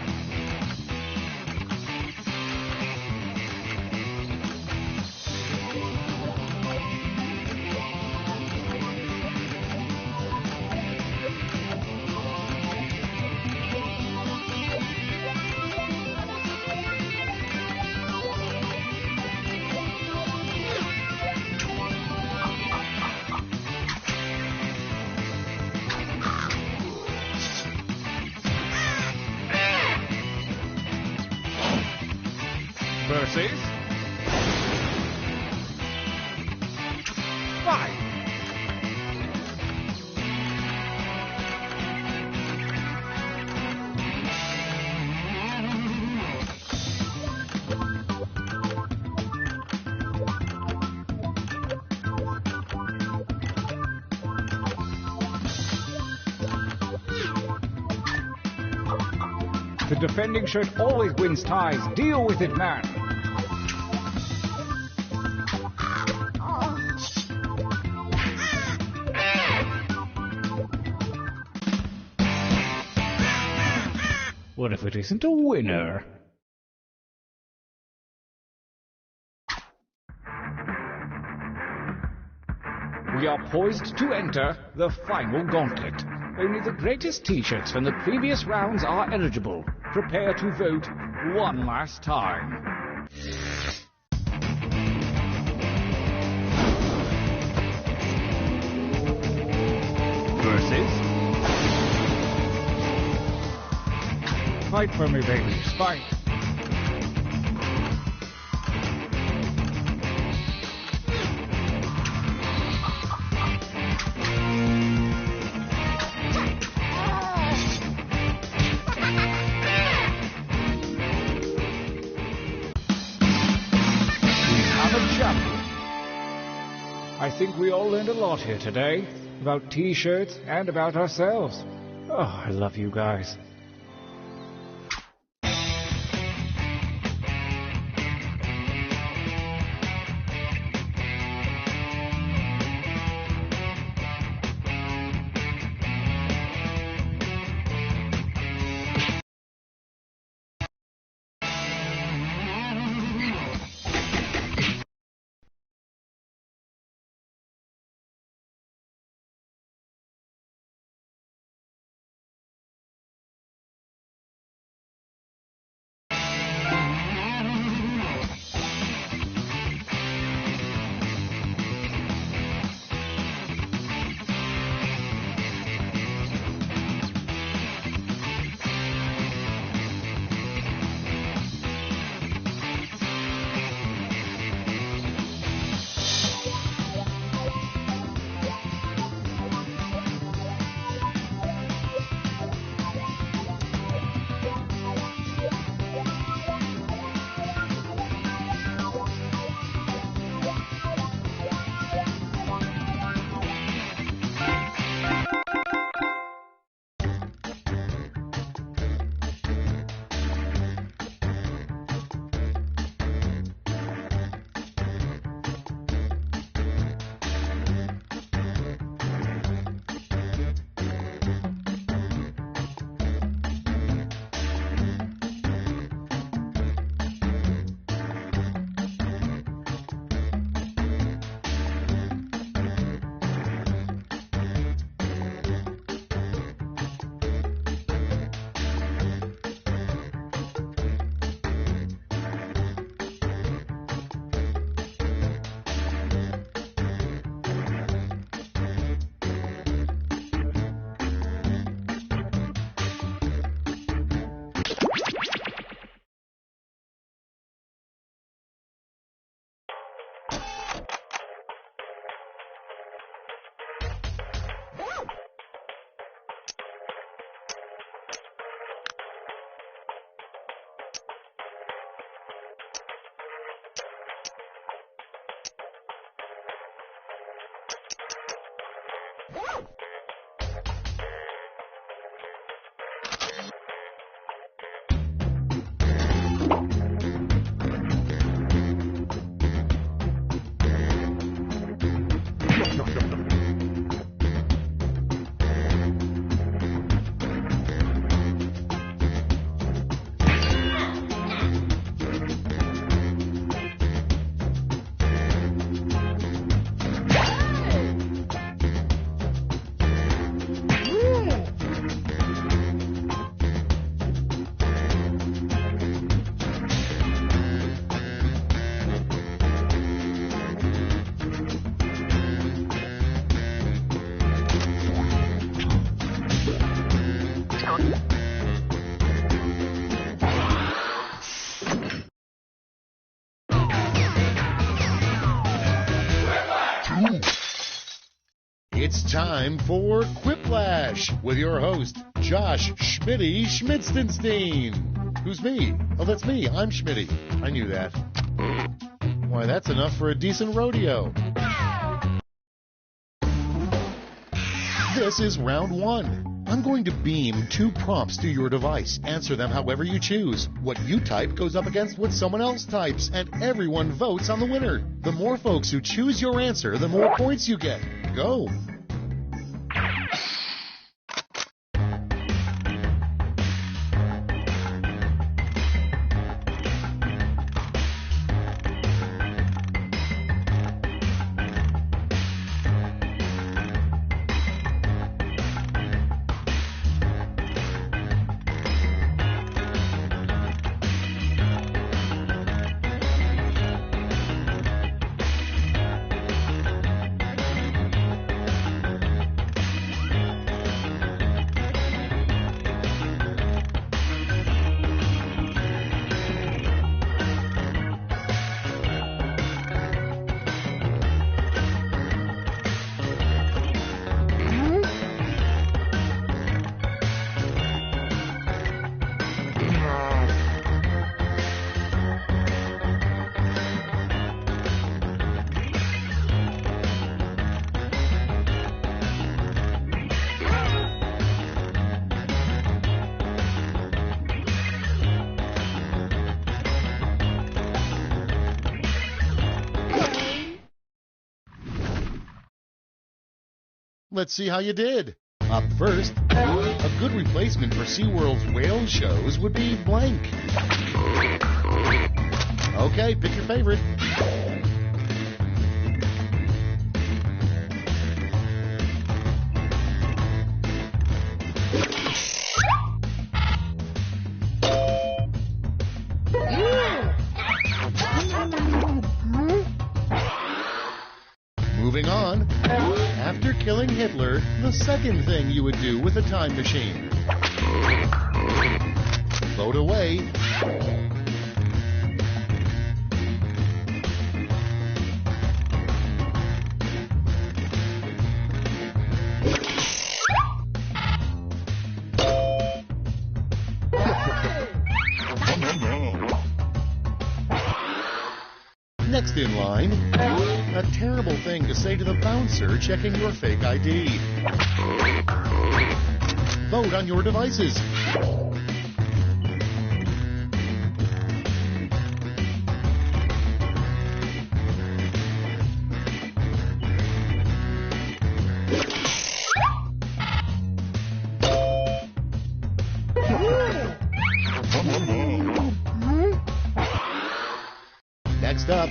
Versus Fight! The defending shirt always wins ties. Deal with it, man. What if it isn't a winner? We are poised to enter the final gauntlet. Only the greatest t-shirts from the previous rounds are eligible. Prepare to vote one last time. Versus Fight for me, babies. Fight. I think we all learned a lot here today, about t-shirts and about ourselves. Oh, I love you guys. It's time for Quiplash with your host, Josh Schmitty Schmitzenstein. Who's me? Oh, that's me. I'm Schmitty. I knew that. Why, that's enough for a decent rodeo. This is round one. I'm going to beam 2 prompts to your device. Answer them however you choose. What you type goes up against what someone else types, and everyone votes on the winner. The more folks who choose your answer, the more points you get. Go. Let's see how you did. Up first, a good replacement for SeaWorld's whale shows would be blank. Okay, pick your favorite. Moving on. After killing Hitler, the second thing you would do with a time machine. Vote away. Next in line, a terrible thing to say to the bouncer checking your fake ID. Vote on your devices. Next up,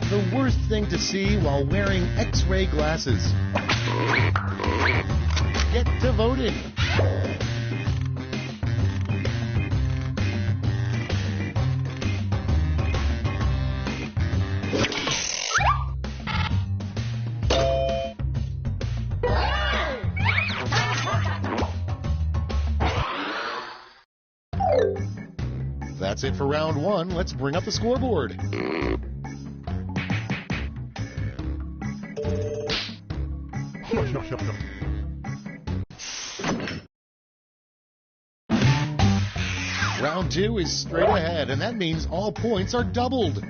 the worst thing to see while wearing X-ray glasses. Get to voting. That's it for round one. Let's bring up the scoreboard. Round two is straight ahead, and that means all points are doubled.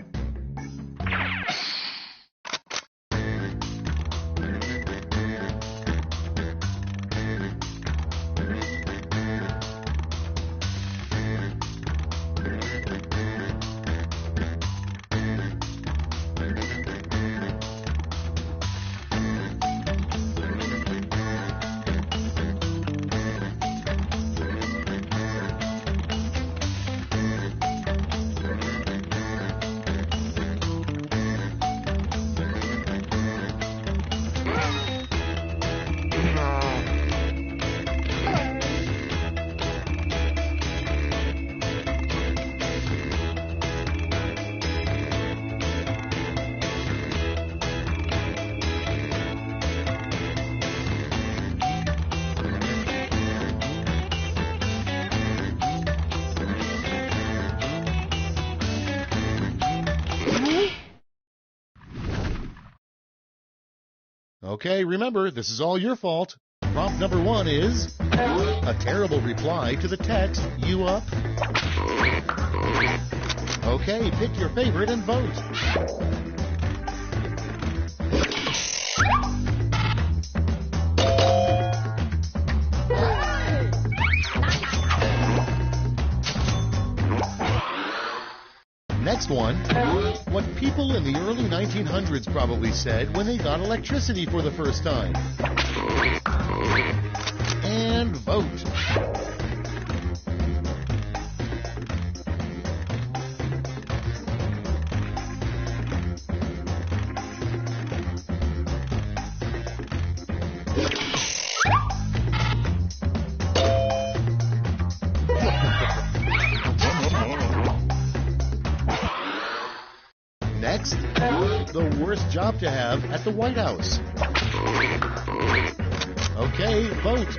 Okay, remember, this is all your fault. Prompt number 1 is a terrible reply to the text, "You up?" Okay, pick your favorite and vote. Next one, what people in the early 1900s probably said when they got electricity for the first time. And vote. Next, the worst job to have at the White House. Okay, vote.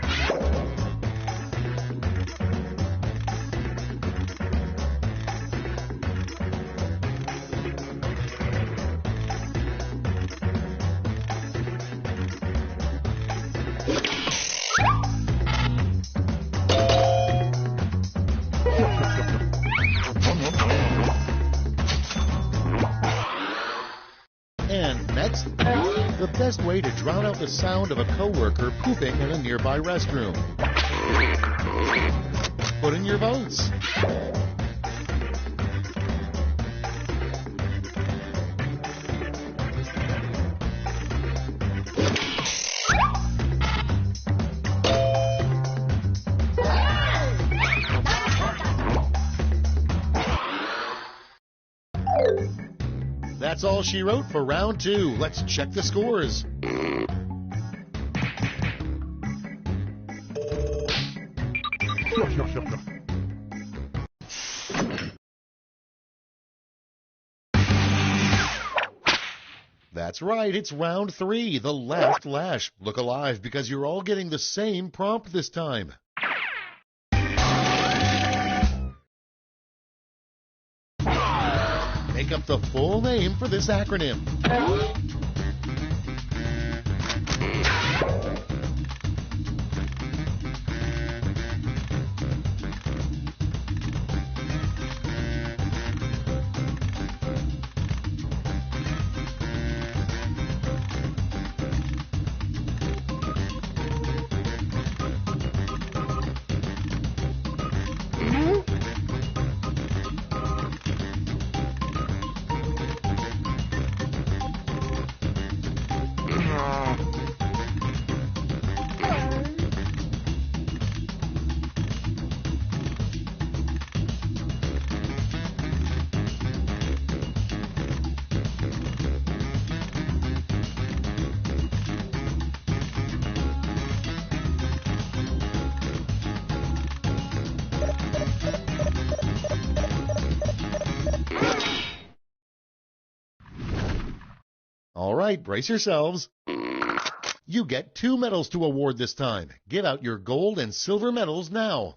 And next, the best way to drown out the sound of a coworker pooping in a nearby restroom. Put in your votes. That's all she wrote for round 2. Let's check the scores. That's right, it's round 3, the last lash. Look alive because you're all getting the same prompt this time. Make up the full name for this acronym. All right, brace yourselves. You get 2 medals to award this time. Give out your gold and silver medals now.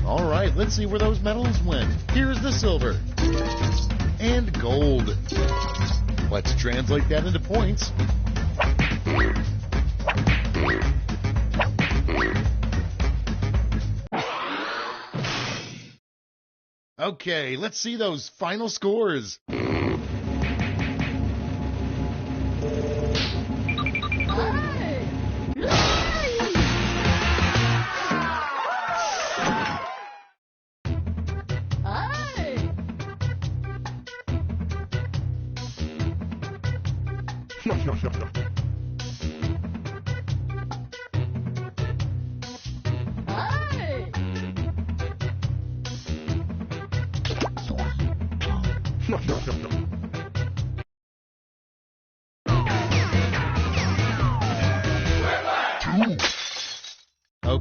All right, let's see where those medals went. Here's the silver. And gold. Let's translate that into points. Okay, let's see those final scores.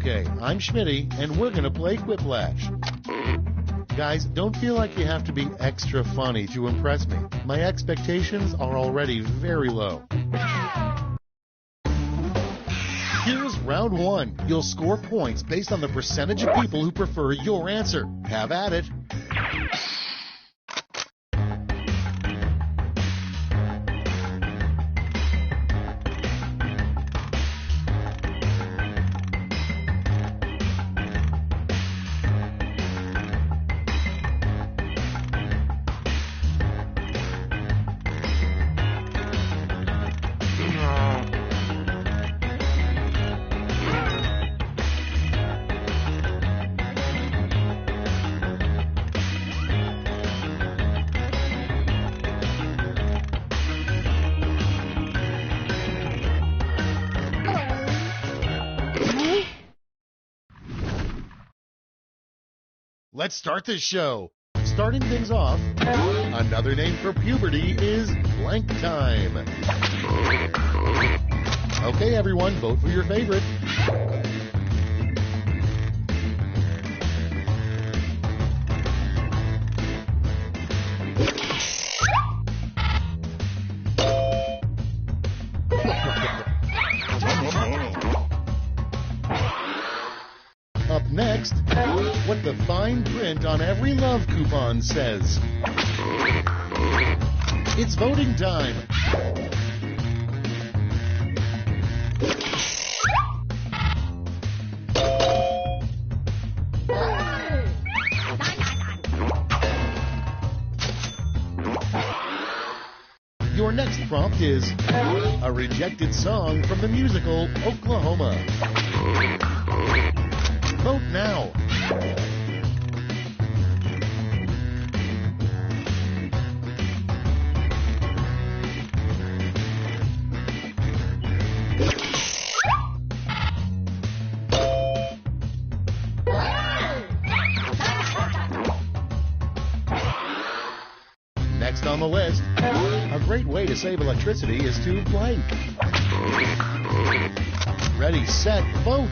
Okay, I'm Schmitty, and we're gonna play Quiplash. Guys, don't feel like you have to be extra funny to impress me. My expectations are already very low. Here's round one. You'll score points based on the percentage of people who prefer your answer. Have at it. Let's start this show. Starting things off, another name for puberty is blank time. Okay, everyone, vote for your favorite. Up next, what the fine print on every love coupon says. It's voting time. Your next prompt is a rejected song from the musical Oklahoma. Vote now. Next on the list, a great way to save electricity is to blank. Ready, set, vote.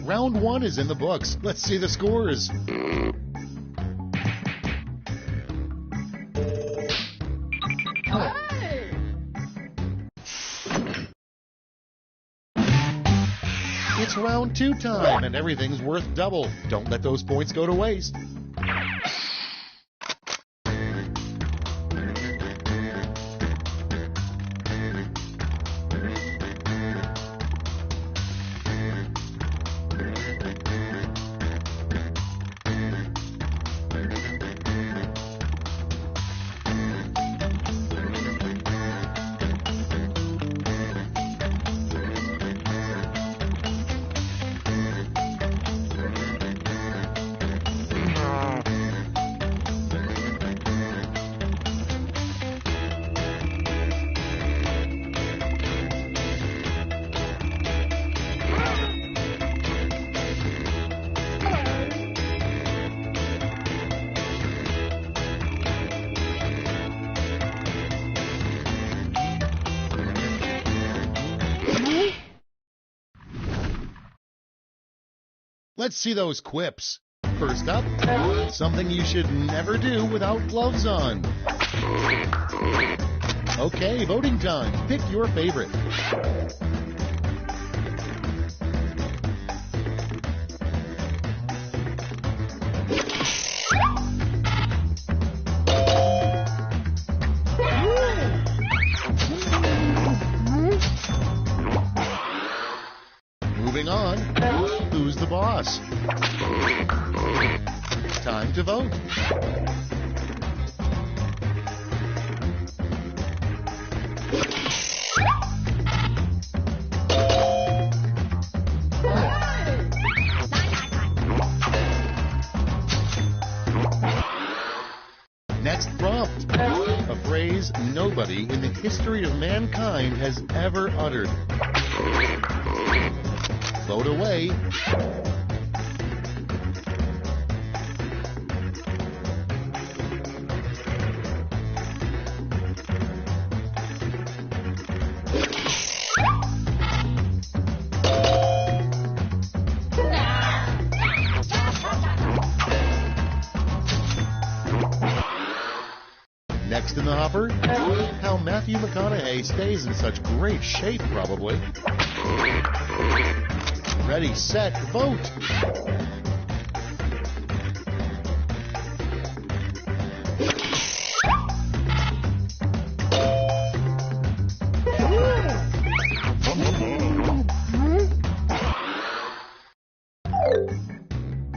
Round one is in the books. Let's see the scores. It's round two time, and everything's worth double. Don't let those points go to waste. Let's see those quips. First up, something you should never do without gloves on. Okay, voting time. Pick your favorite. Moving on, who's the boss? Time to vote. Next prompt, a phrase nobody in the history of mankind has ever uttered. Vote away. Next in the hopper, how Matthew McConaughey stays in such great shape, probably. Ready, set, vote!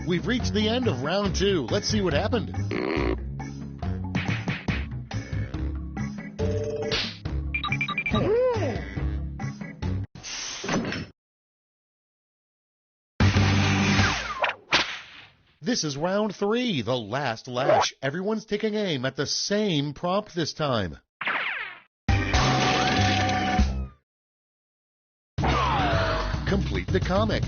We've reached the end of round 2. Let's see what happened. This is round 3, the last lash. Everyone's taking aim at the same prompt this time. Complete the comic.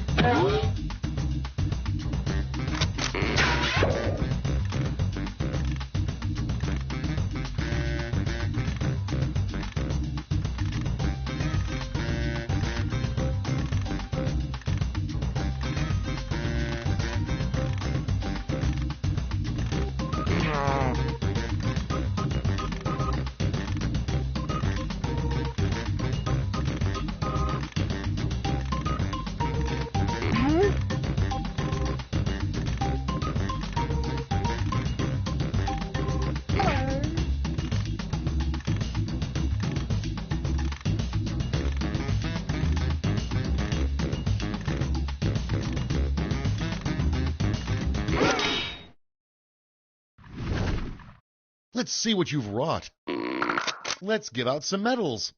Let's see what you've wrought. Let's give out some medals.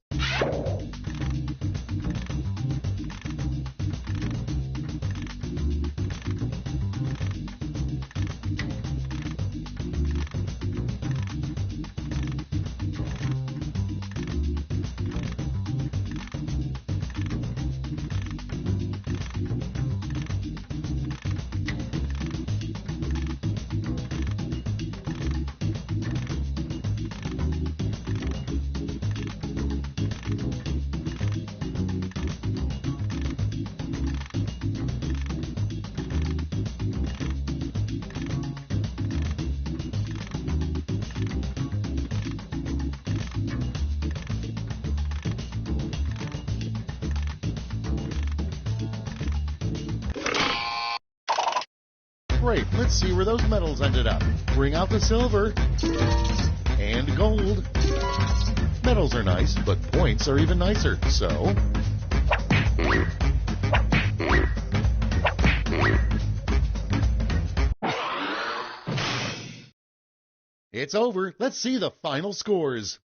Great, let's see where those medals ended up. Bring out the silver and gold. Medals are nice, but points are even nicer, so... It's over. Let's see the final scores.